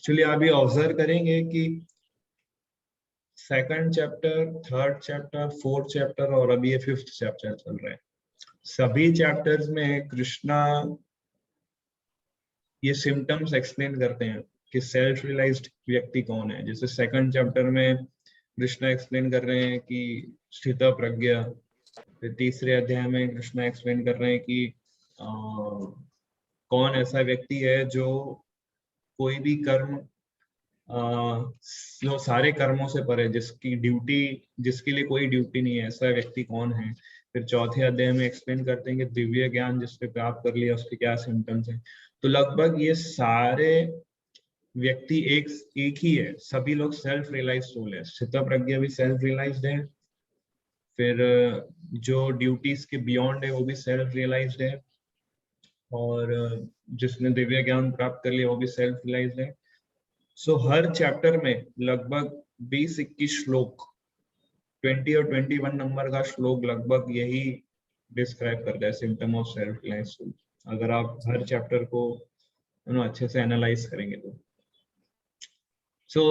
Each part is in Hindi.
चलिए अभी ऑब्जर्व करेंगे कि second chapter, third chapter, fourth chapter और अभी ये फिफ्थ चैप्टर चल रहा है। सभी चैप्टर्स में कृष्णा ये सिम्टम्स एक्सप्लेन करते हैं कि सेल्फ रियलाइज्ड व्यक्ति कौन है। जैसे सेकंड चैप्टर में कृष्णा एक्सप्लेन कर रहे हैं कि स्थित प्रज्ञा। फिर तीसरे अध्याय में कृष्णा एक्सप्लेन कर रहे हैं कि कौन ऐसा व्यक्ति है जो कोई भी कर्म जो सारे कर्मों से परे, जिसकी ड्यूटी, जिसके लिए कोई ड्यूटी नहीं है, ऐसा व्यक्ति कौन है। फिर चौथे अध्याय में एक्सप्लेन करते हैं कि दिव्य ज्ञान जिसने प्राप्त कर लिया उसके क्या सिम्टम्स हैं। तो लगभग ये सारे व्यक्ति एक ही है, सभी लोग सेल्फ रियलाइज सोल है। स्थित प्रज्ञा भी सेल्फ रियलाइज्ड है, फिर जो ड्यूटीज के बियॉन्ड है वो भी सेल्फ रियलाइज्ड है, और जिसने दिव्य ज्ञान प्राप्त कर लिया वो भी सेल्फ रियलाइज्ड है। सो हर चैप्टर में लगभग 20-21 श्लोक, 20 और 21 नंबर का श्लोक लगभग यही डिस्क्राइब करता है symptom of self realised soul, अगर आप हर चैप्टर को अच्छे से एनालाइज करेंगे तो। सो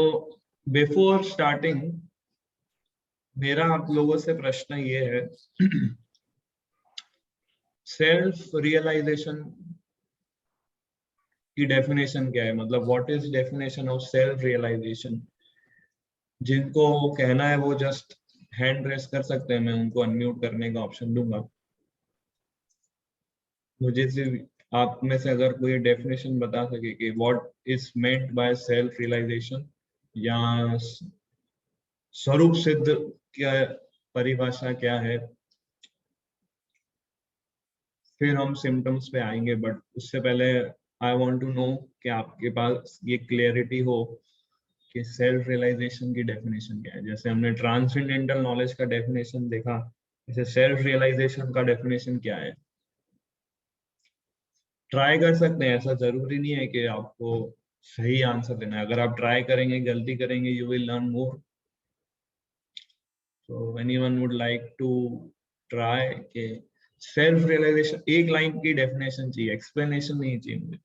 बिफोर स्टार्टिंग मेरा आप लोगों से प्रश्न ये है, सेल्फ रियलाइजेशन की डेफिनेशन क्या है? मतलब what is definition of self realisation? जिनको कहना है वो जस्ट हैंड रेस कर सकते हैं, मैं उनको अनम्यूट करने का ऑप्शन दूंगा। मुझे सिर्फ आप में से अगर कोई डेफिनेशन बता सके कि what is meant by self realisation, या स्वरूप सिद्ध क्या परिभाषा क्या है, फिर हम सिम्टम्स पे आएंगे। बट उससे पहले आई वांट टू नो कि आपके पास ये क्लियरिटी हो कि सेल्फ रियलाइजेशन की डेफिनेशन क्या है। जैसे हमने ट्रांसेंडेंटल नॉलेज का डेफिनेशन देखा, जैसे सेल्फ रियलाइजेशन का डेफिनेशन क्या है। ट्राई कर सकते हैं, ऐसा जरूरी नहीं है कि आपको सही आंसर देना है। अगर आप ट्राई करेंगे, गलती करेंगे, you will learn more. So anyone would like to try के सेल्फ रियलाइजेशन, एक लाइन की डेफिनेशन चाहिए, एक्सप्लेनेशन नहीं चाहिए मुझे।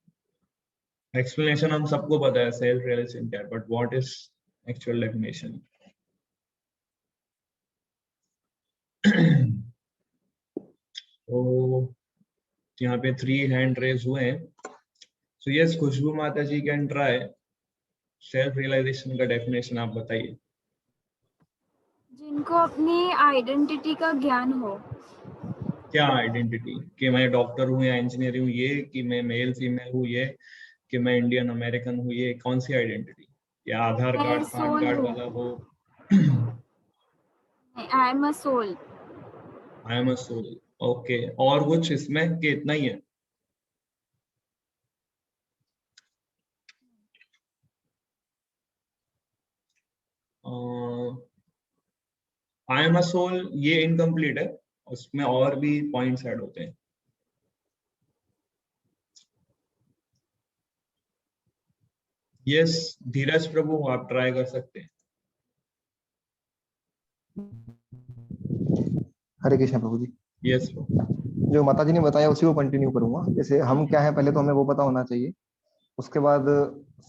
एक्सप्लेनेशन हम सबको पता है सेल्फ रियलाइजेशन क्या है, but what is actual definition? तो यहाँ पे 3 हैंड रेज हुए हैं। सो यस, खुशबू माता जी कैन ट्राई। सेल्फ रियलाइजेशन का डेफिनेशन आप बताइए। जिनको अपनी आइडेंटिटी का ज्ञान हो। क्या आइडेंटिटी? कि मैं डॉक्टर हूँ या इंजीनियर हूँ, ये कि मैं मेल फीमेल हूँ, ये कि मैं इंडियन अमेरिकन हूँ, ये कौन सी आइडेंटिटी? या आधार मैं कार्ड पैन सोल कार्ड हूँ। वाला हो? I am a soul. I am a soul. Okay, और कुछ इसमें कि इतना ही है? आई एम अ सोल ये इनकम्प्लीट है, उसमें और भी पॉइंट्स ऐड होते हैं। यस धीरज प्रभु, आप ट्राई कर सकते हैं। हरे कृष्ण प्रभु जी। यस जो माता जी ने बताया उसी को कंटिन्यू करूंगा। जैसे हम क्या है पहले तो हमें वो पता होना चाहिए, उसके बाद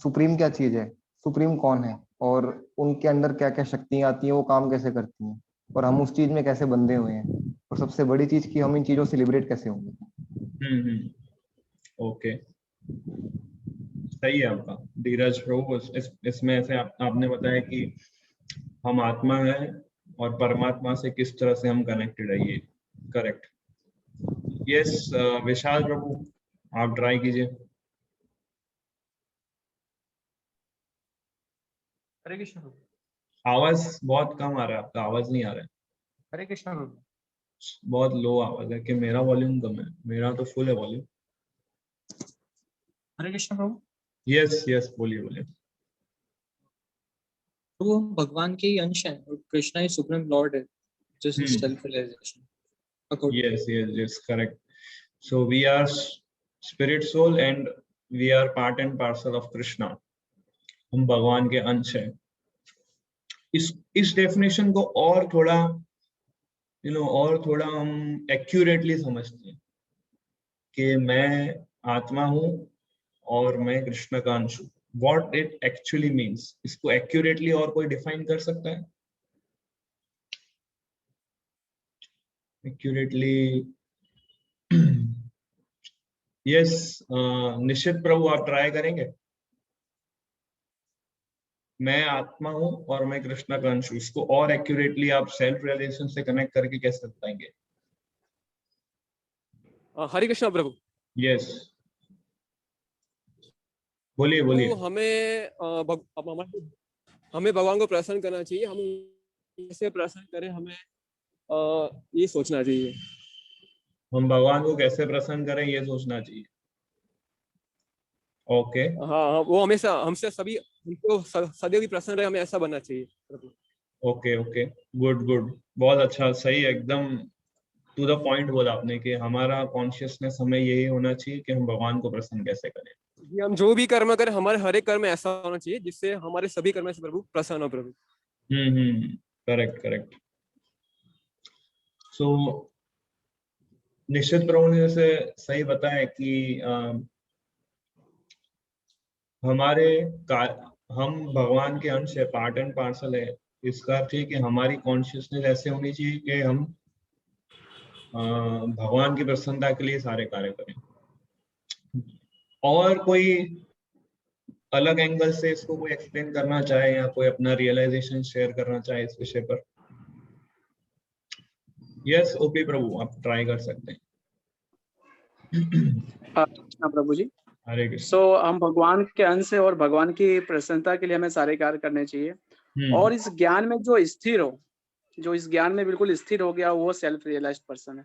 सुप्रीम क्या चीज है, सुप्रीम कौन है, और उनके अंदर क्या क्या शक्तियां आती हैं, वो काम कैसे करती हैं, और हम उस चीज में कैसे बंधे हुए हैं, और सबसे बड़ी चीज कि हम इन चीजों से लिबरेट कैसे होंगे। ओके, सही है आपका धीरज प्रभु। इसमें ऐसे आपने बताया कि हम आत्मा है और परमात्मा से किस तरह से हम कनेक्टेड है, ये करेक्ट। यस विशाल प्रभु, आप ट्राई कीजिए। हरे कृष्ण प्रभु। आवाज बहुत कम आ रहा है आपका, आवाज नहीं आ रहा है। हरे कृष्ण प्रभु। बहुत लो आवाज है। कि मेरा वॉल्यूम कम है? मेरा तो फुल है वॉल्यूम। हरे कृष्ण प्रभु। यस यस, बोलिए बोलिए। तो वो भगवान के ही अंश हैं और कृष्णा ही सुप्रीम लॉर्ड है, just self realisation according. Yes yes yes, correct. So we are spirit soul and we are part and parcel of Krishna. हम भगवान के अंश हैं। इस डेफिनेशन को और थोड़ा और थोड़ा हम एक्यूरेटली समझते हैं कि मैं आत्मा हूं और मैं कृष्ण का अंश हूं। व्हाट इट एक्चुअली मीन्स, इसको एक्यूरेटली और कोई डिफाइन कर सकता है? एक्यूरेटली यस, निश्चित प्रभु आप ट्राई करेंगे? मैं आत्मा हूं और मैं कृष्ण का अंश हूं, इसको और एक्यूरेटली आप सेल्फ रियलाइजेशन से कनेक्ट करके कैसे बताएंगे? हरे कृष्णा प्रभु। यस, बोलिए तो बोलिए। हमें भगवान को प्रसन्न करना चाहिए, हम कैसे प्रसन्न करें, हमें ये सोचना चाहिए। हम भगवान को कैसे प्रसन्न करें ये सोचना चाहिए। ओके हाँ, वो हमेशा हमसे सभी हमको सदैव प्रसन्न रहे, हमें ऐसा बनना चाहिए प्रभु। ओके ओके, गुड गुड, बहुत अच्छा, सही, एकदम टू द पॉइंट बोला आपने कि हमारा कॉन्शियसनेस हमें यही होना चाहिए कि हम भगवान को प्रसन्न कैसे करें। कि हम जो भी कर्म करें, हमारे हर एक कर्म ऐसा होना चाहिए जिससे हमारे सभी कर्म से प्रभु प्रसन्न हो प्रभु। Correct correct. सो निश्चित प्रभु ने जैसे सही बताया कि हम भगवान के अंश है, पार्ट एंड पार्सल है। इसका अर्थ है कि हमारी कॉन्शियसनेस ऐसे होनी चाहिए कि हम भगवान की प्रसन्नता के लिए सारे कार्य करें। और कोई अलग एंगल से इसको कोई एक्सप्लेन करना चाहे या कोई अपना रियलाइजेशन शेयर करना चाहे इस विषय पर? यस ओपी प्रभु, आप ट्राई कर सकते हैं। प्रभु जी, हरे कृष्ण। सो हम भगवान के अंश है और भगवान की प्रसन्नता के लिए हमें सारे कार्य करने चाहिए। और इस ज्ञान में जो स्थिर हो, जो इस ज्ञान में बिल्कुल स्थिर हो गया, वो सेल्फ रियलाइज्ड पर्सन है।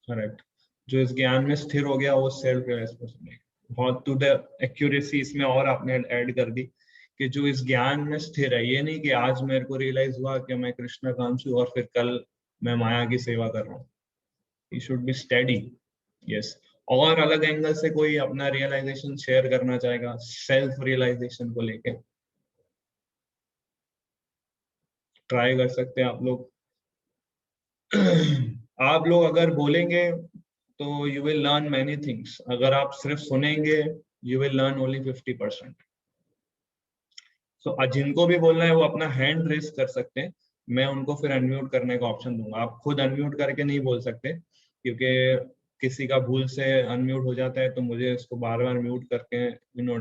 करेक्ट, जो इस ज्ञान में स्थिर हो गया वो सेल्फ रियलाइज्ड पर्सन है। बहुत टू द एक्यूरेसी इसमें और आपने ऐड कर दी कि जो इस ज्ञान में स्थिर है, ये नहीं कि आज मेरे को रियलाइज हुआ कि मैं कृष्ण का अंश हूं और फिर कल मैं माया की सेवा कर रहा हूँ। He should be steady. Yes, और अलग एंगल से कोई अपना रियलाइजेशन शेयर करना चाहेगा सेल्फ रियलाइजेशन को लेके? ट्राई कर सकते हैं आप लोग। आप लोग अगर बोलेंगे तो you will learn many things, अगर आप सिर्फ सुनेंगे यू विल लर्न ओनली 50%। सो जिनको भी बोलना है वो अपना हैंड रेस कर सकते हैं, मैं उनको फिर अनम्यूट करने का ऑप्शन दूंगा। आप खुद अनम्यूट करके नहीं बोल सकते क्योंकि किसी का भूल से अनम्यूट हो जाता है तो मुझे इसको बार बार म्यूट करके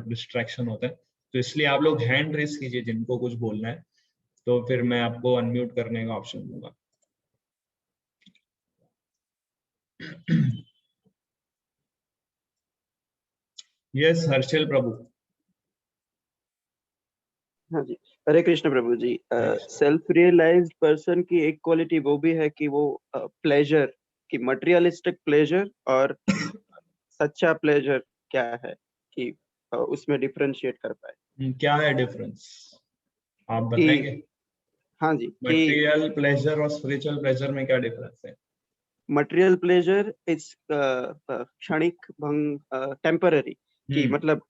डिस्ट्रैक्शन होता है। तो इसलिए आप लोग हैंड रेस कीजिए जिनको कुछ बोलना है, तो फिर मैं आपको अनम्यूट करने का ऑप्शन दूंगा। यस हर्षल प्रभु। हाँ जी, हरे कृष्ण प्रभु जी। सेल्फ रियलाइज्ड पर्सन की एक क्वालिटी वो भी है कि वो प्लेजर की, मटेरियलिस्टिक प्लेजर और सच्चा प्लेजर क्या है कि उसमें डिफरेंशिएट कर पाए। क्या है डिफरेंस आप बताएंगे? हाँ जी, मटेरियल प्लेजर और स्पिरिचुअल प्लेजर में क्या डिफरेंस है? मटेरियल प्लेजर इज क्षणिक भंग, टेम्पररी, कि मतलब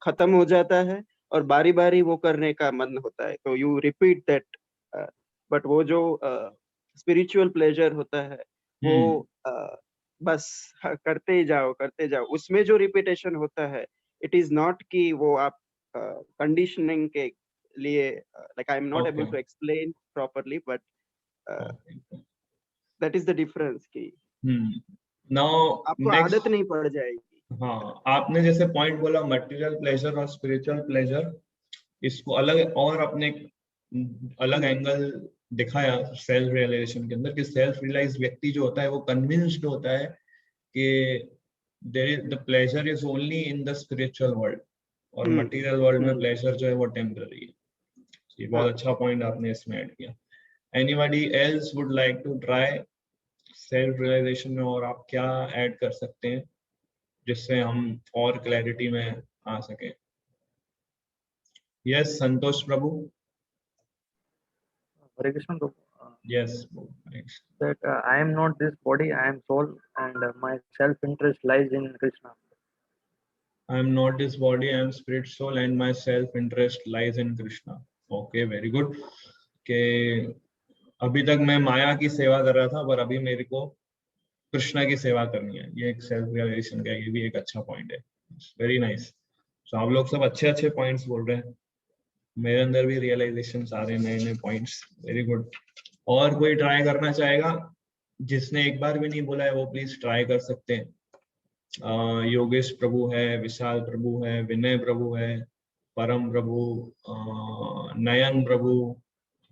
खत्म हो जाता है और बारी बारी वो करने का मन होता है, तो यू रिपीट दैट। बट वो जो स्पिरिचुअल प्लेजर होता है वो बस करते ही जाओ, उसमें जो रिपीटेशन होता है इट इज नॉट कि वो आप कंडीशनिंग के लिए, like I am not able to explain properly, but that is the difference की नाउ आपको आदत नहीं पड़ जाएगी। हाँ, आपने जैसे पॉइंट बोला मटेरियल प्लेजर और स्पिरिचुअल प्लेजर, इसको अलग और अपने अलग एंगल दिखाया सेल्फ रियलाइजेशन के अंदर कि सेल्फ रियलाइज व्यक्ति जो होता है वो कन्विंस्ड होता है कि there is the pleasure is only in the spiritual world और मटेरियल वर्ल्ड में प्लेजर जो है वो टेम्पररी है। ये बहुत अच्छा पॉइंट आपने इसमें ऐड किया। Anybody else would like to try self realisation में, और आप क्या ऐड कर सकते हैं जिससे हम और क्लैरिटी में आ सके? Yes Santosh Prabhu. Hare Krishna Prabhu. Yes. That I am not this body, I am soul, and my self-interest lies in Krishna. I am not this body, I am spirit, soul, and my self-interest lies in Krishna. Okay, very good. कि अभी तक मैं माया की सेवा कर रहा था पर अभी मेरे को कृष्णा की सेवा करनी है, ये एक सेल्फ रियलाइजेशन का ये भी एक अच्छा पॉइंट है। Very nice. तो आप लोग सब अच्छे अच्छे पॉइंट्स बोल रहे हैं, मेरे अंदर भी रियलाइजेशन आ रहे हैं, नए नए पॉइंट्स, वेरी गुड। और कोई ट्राई करना चाहेगा? जिसने एक बार भी नहीं बोला है वो प्लीज ट्राई कर सकते हैं। योगेश प्रभु है, विशाल प्रभु है, विनय प्रभु है, परम प्रभु, नयन प्रभु,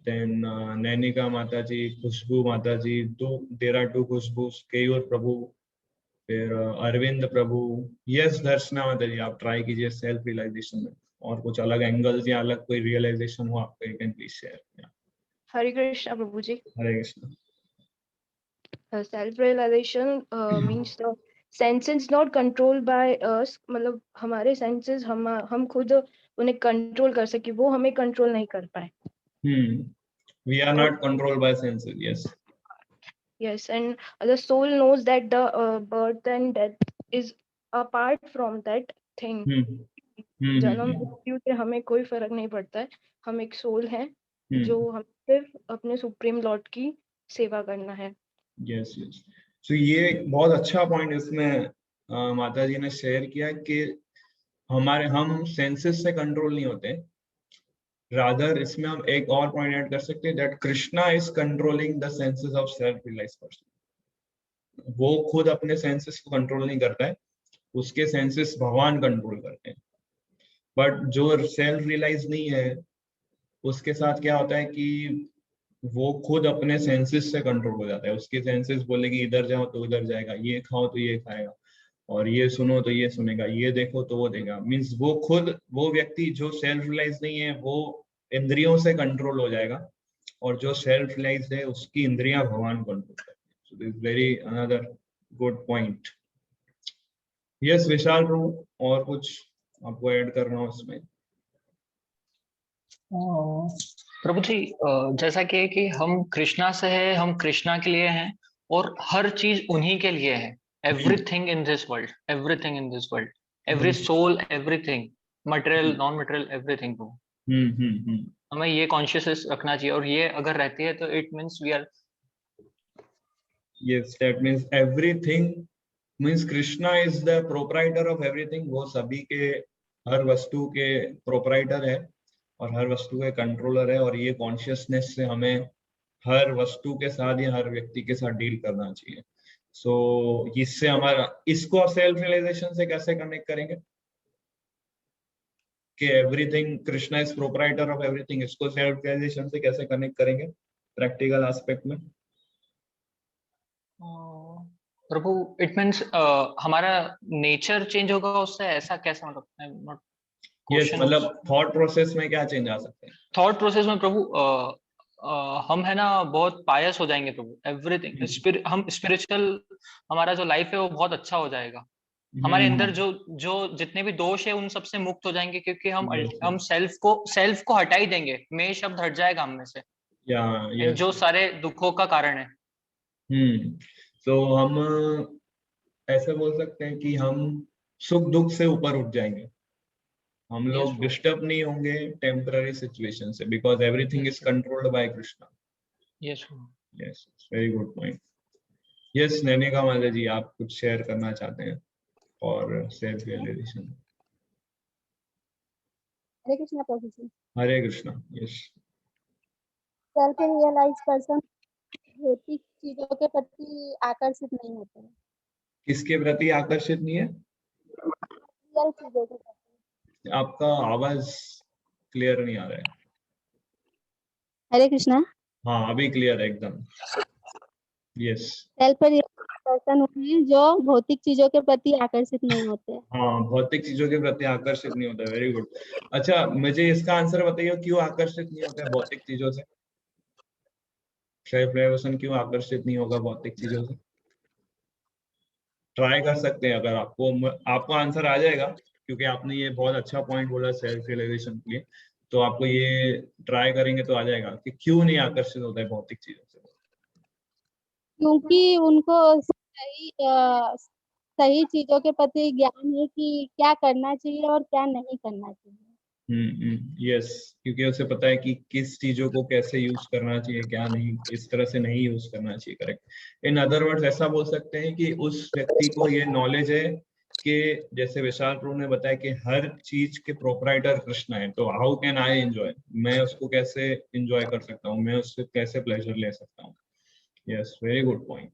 देन नैनिका माता जी, खुशबू माता जी, डेरा टू खुशबू, केयूर प्रभु, फिर अरविंद प्रभु। यस दर्शना माता जी, आप ट्राई कीजिए सेल्फ रियलाइजेशन में, और कुछ अलग एंगल्स या अलग कोई रियलाइजेशन हो आपका, you can please share. Hare Krishna Prabhu ji. Hare Krishna. Self realisation means the senses not controlled by us, मतलब हमारे सेंसेस हम खुद उन्हें कंट्रोल कर सके, वो हमें कंट्रोल नहीं कर पाए। We are not controlled by senses. Yes. Yes, and the soul knows that the birth and death is apart from that thing. जन्म मृत्यु से हमें कोई फर्क नहीं पड़ता है, हम एक सोल हैं जो हम सिर्फ अपने सुप्रीम लॉर्ड की सेवा करना है। Yes, yes. So ये बहुत अच्छा पॉइंट इसमें माता जी ने शेयर किया कि हम सेंसेस से कंट्रोल नहीं होते, रादर इसमें हम एक और पॉइंट ऐड कर सकते हैं, that Krishna is controlling the senses of self realised person. वो खुद अपने सेंसेस को कंट्रोल नहीं करता है, उसके सेंसेस भगवान कंट्रोल करते हैं। बट जो सेल्फ रियलाइज नहीं है उसके साथ क्या होता है कि वो खुद अपने सेंसेस से कंट्रोल हो जाता है। उसके सेंसेस बोलेगी इधर जाओ तो उधर जाएगा, ये खाओ तो ये खाएगा, और ये सुनो तो ये सुनेगा, ये देखो तो वो देगा। मीन्स वो व्यक्ति जो सेल्फ रियलाइज नहीं है वो इंद्रियों से कंट्रोल हो जाएगा, और जो सेल्फ रियलाइज है उसकी इंद्रियां भगवान कंट्रोल करते हैं। So this very another good point. Yes Vishal Prabhu, और कुछ आपको ऐड करना हो इसमें? प्रभु जी, जैसा कि हम कृष्णा से है, हम कृष्णा के लिए हैं, और हर चीज उन्हीं के लिए है। Everything in this world, everything in this world, every soul, everything, material, non-material, everything को हमें ये कॉन्शियसनेस रखना चाहिए, और ये अगर रहती है तो it means we are, yes, that means everything means Krishna is the proprietor of everything। वो सभी के, हर वस्तु के प्रोपराइटर है और हर वस्तु के कंट्रोलर है, और ये कॉन्शियसनेस से हमें हर वस्तु के साथ या हर व्यक्ति के साथ डील करना चाहिए। सो इससे हमारा, इसको सेल्फ रियलाइजेशन से कैसे कनेक्ट करेंगे कि everything Krishna is proprietor of everything, इसको सेल्फ रियलाइजेशन से कैसे कनेक्ट करेंगे प्रैक्टिकल एस्पेक्ट में? प्रभु इट मींस हमारा नेचर चेंज होगा उससे, ऐसा कैसा? मतलब यस, मतलब थॉट प्रोसेस में क्या चेंज आ सकते हैं? थॉट प्रोसेस में प्रभु हम है ना बहुत पायस हो जाएंगे प्रभु। एवरीथिंग हम स्पिरिचुअल, हमारा जो लाइफ है वो बहुत अच्छा हो जाएगा। हमारे अंदर जो जितने भी दोष है उन सब से मुक्त हो जाएंगे, क्योंकि हम सेल्फ को हटा ही देंगे। मैं शब्द हट जाएगा हम में से, जो सारे दुखों का कारण है। तो हम ऐसे बोल सकते हैं कि हम सुख दुख से ऊपर उठ जाएंगे, हम लोग डिस्टर्ब नहीं होंगे टेम्पररी सिचुएशन से, because everything is controlled by Krishna. Yes yes, very good point. Yes Nainika माता जी, आप कुछ शेयर करना चाहते हैं और self realisation? Hare Krishna Prabhu ji. Hare Krishna. Yes, self realise person भौतिक चीजों के प्रति आकर्षित नहीं होते हैं। किसके प्रति आकर्षित नहीं है? रियल चीजों के प्रति। आपका आवाज क्लियर नहीं आ रहा है। हरे कृष्णा। हाँ अभी क्लियर है एकदम। यस, सेल्फ रियलाइज पर्सन है जो भौतिक चीजों के प्रति आकर्षित नहीं होते। हाँ, भौतिक चीजों के प्रति आकर्षित नहीं होता। Very good. अच्छा, मुझे इसका आंसर बताइए, क्यों आकर्षित नहीं होता है भौतिक चीजों से? सेल्फ रियलाइजेशन क्यों आकर्षित नहीं होगा भौतिक चीजों से? ट्राई कर सकते हैं, अगर आपको आंसर आ जाएगा, क्योंकि आपने ये बहुत अच्छा पॉइंट बोला सेल्फ रियलाइजेशन के लिए, तो आपको ये ट्राई करेंगे तो आ जाएगा कि क्यों नहीं आकर्षित होता है भौतिक चीजों से। क्योंकि उनको सही चीजों के प्रति ज्ञान है कि क्या करना चाहिए और क्या नहीं करना चाहिए। यस, क्योंकि उसे पता है कि किस चीजों को कैसे यूज करना चाहिए, क्या नहीं, इस तरह से नहीं यूज करना चाहिए। करेक्ट। इन अदर वर्ड्स ऐसा बोल सकते हैं कि उस व्यक्ति को ये नॉलेज है के जैसे विशाल प्रभु ने बताया कि हर चीज के प्रोपराइटर कृष्ण है, तो हाउ कैन आई एंजॉय, मैं उसको कैसे एंजॉय कर सकता हूँ, मैं उससे कैसे प्लेजर ले सकता हूँ। Yes, very good point.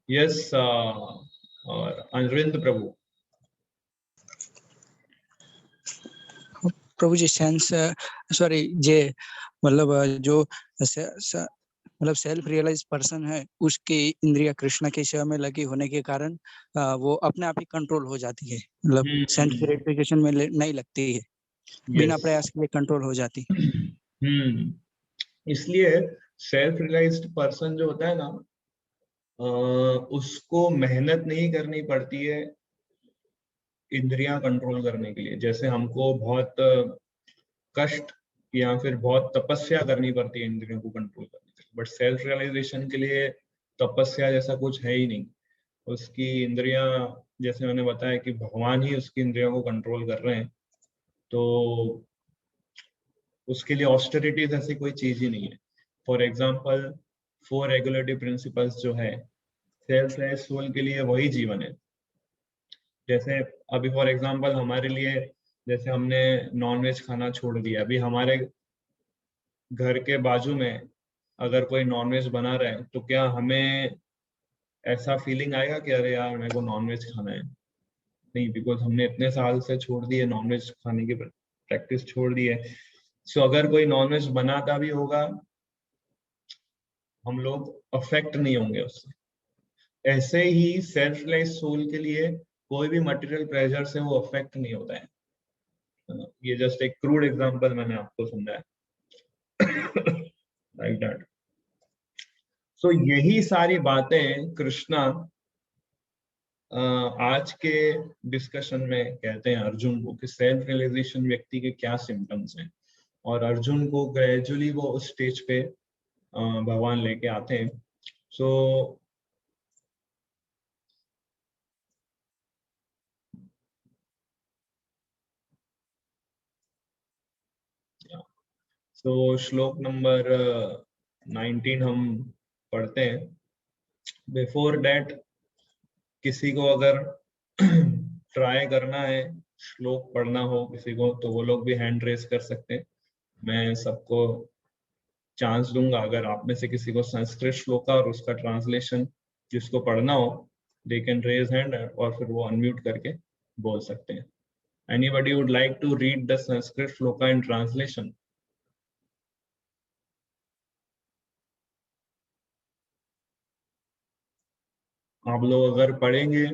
Yes, और अरविंद प्रभु। प्रभु जी सेंस सॉरी जे मतलब जो मतलब सेल्फ रियलाइज पर्सन है उसकी इंद्रिया कृष्ण की सेवा में लगी होने के कारण वो अपने आप ही कंट्रोल हो जाती है, मतलब सेंस ग्रेटिफिकेशन में नहीं लगती है, बिना प्रयास के कंट्रोल हो जाती। इसलिए सेल्फ रियलाइज्ड पर्सन जो होता है ना, उसको मेहनत नहीं करनी पड़ती है इंद्रियां कंट्रोल करने के लिए। जैसे हमको बहुत कष्ट या फिर बहुत तपस्या करनी पड़ती है इंद्रियों को कंट्रोल करने के लिए, बट सेल्फ रियलाइजेशन के लिए तपस्या जैसा कुछ है ही नहीं। उसकी इंद्रियां, जैसे मैंने बताया कि भगवान ही उसकी इंद्रियों को कंट्रोल कर रहे हैं, तो उसके लिए ऑस्टेरिटीज ऐसी कोई चीज ही नहीं है। फॉर एग्जाम्पल 4 रेगुलेटरी प्रिंसिपल्स जो है सेल्फ रियलाइज्ड सोल के लिए वही जीवन है। जैसे अभी फॉर एग्जाम्पल हमारे लिए, जैसे हमने नॉनवेज खाना छोड़ दिया, अभी हमारे घर के बाजू में अगर कोई नॉनवेज बना रहा है तो क्या हमें ऐसा फीलिंग आएगा कि अरे यार मेरे को नॉनवेज खाना है? नहीं, बिकॉज हमने इतने साल से छोड़ दी है, नॉनवेज खाने की प्रैक्टिस छोड़ दी है। सो अगर कोई नॉनवेज बनाता भी होगा, हम लोग अफेक्ट नहीं होंगे उससे। ऐसे ही सेल्फ रियलाइज्ड सोल के लिए कोई भी मटेरियल प्रेशर से वो अफेक्ट नहीं होता है। ये जस्ट एक क्रूड एग्जांपल मैंने आपको समझाया, लाइक दैट। सो यही सारी बातें कृष्णा आज के डिस्कशन में कहते हैं अर्जुन को कि सेल्फ रियलाइजेशन व्यक्ति के क्या सिम्टम्स हैं, और अर्जुन को ग्रेजुअली वो उस स्टेज पे भगवान लेके आते हैं। सो श्लोक नंबर 19 हम पढ़ते हैं। बिफोर दैट किसी को अगर ट्राई करना है श्लोक पढ़ना हो किसी को, तो वो लोग भी हैंड रेस कर सकते हैं। मैं सबको चांस दूंगा, अगर आप में से किसी को संस्कृत श्लोका और उसका ट्रांसलेशन जिसको पढ़ना हो, दे कैन रेज हैंड और फिर वो अनम्यूट करके बोल सकते हैं। Anybody would like to read the Sanskrit shloka in translation? आप लोग अगर पढ़ेंगे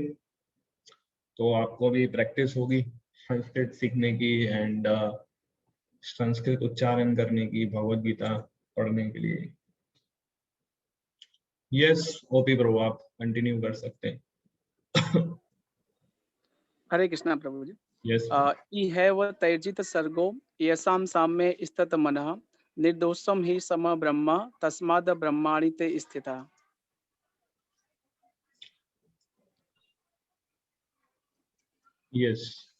तो आपको भी प्रैक्टिस होगी संस्कृत सीखने की एंड संस्कृत उच्चारण करने की, भगवत गीता पढ़ने के लिए। यस ओपी प्रभु, आप कंटिन्यू कर सकते हैं। हरे कृष्णा प्रभु जी। यस। इहैव तैर्जित सर्गो यसाम साम्ये स्थित मनः निर्दोषम ही सम ब्रह्म तस्माद् ब्रह्माणि ते स्थिता। यस।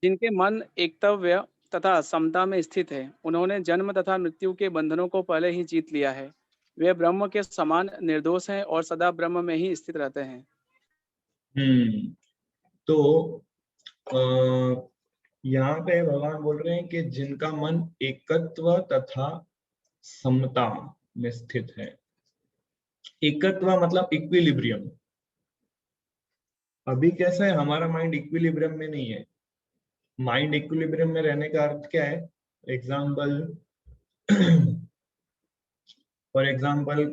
जिनके मन एकतव्य तथा समता में स्थित है, उन्होंने जन्म तथा मृत्यु के बंधनों को पहले ही जीत लिया है। वे ब्रह्म के समान निर्दोष हैं और सदा ब्रह्म में ही स्थित रहते हैं। तो यहाँ पे भगवान बोल रहे हैं कि जिनका मन एकत्व तथा समता में स्थित है। एकत्व मतलब इक्विलिब्रियम। अभी कैसा है, हमारा माइंड इक्विलिब्रियम में नहीं है। माइंड इक्विलिब्रियम में रहने का अर्थ क्या है? एग्जाम्पल, फॉर एग्जाम्पल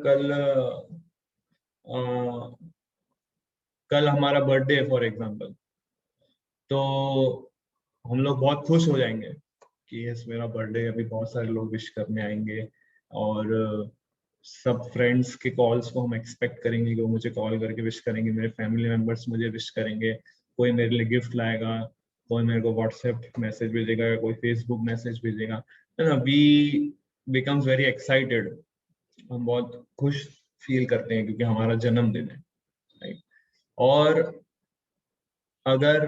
कल हमारा बर्थडे है फॉर एग्जाम्पल, तो हम लोग बहुत खुश हो जाएंगे कि यस मेरा बर्थडे, अभी बहुत सारे लोग विश करने आएंगे और सब फ्रेंड्स के कॉल्स को हम एक्सपेक्ट करेंगे कि वो मुझे कॉल करके विश करेंगे, मेरे फैमिली मेंबर्स मुझे विश करेंगे, कोई मेरे लिए गिफ्ट लाएगा, कोई मेरे को व्हाट्सएप मैसेज भेजेगा, कोई फेसबुक मैसेज भेजेगा, है ना। वी बिकम्स वेरी एक्साइटेड, हम बहुत खुश फील करते हैं क्योंकि हमारा जन्मदिन है, राइट। और अगर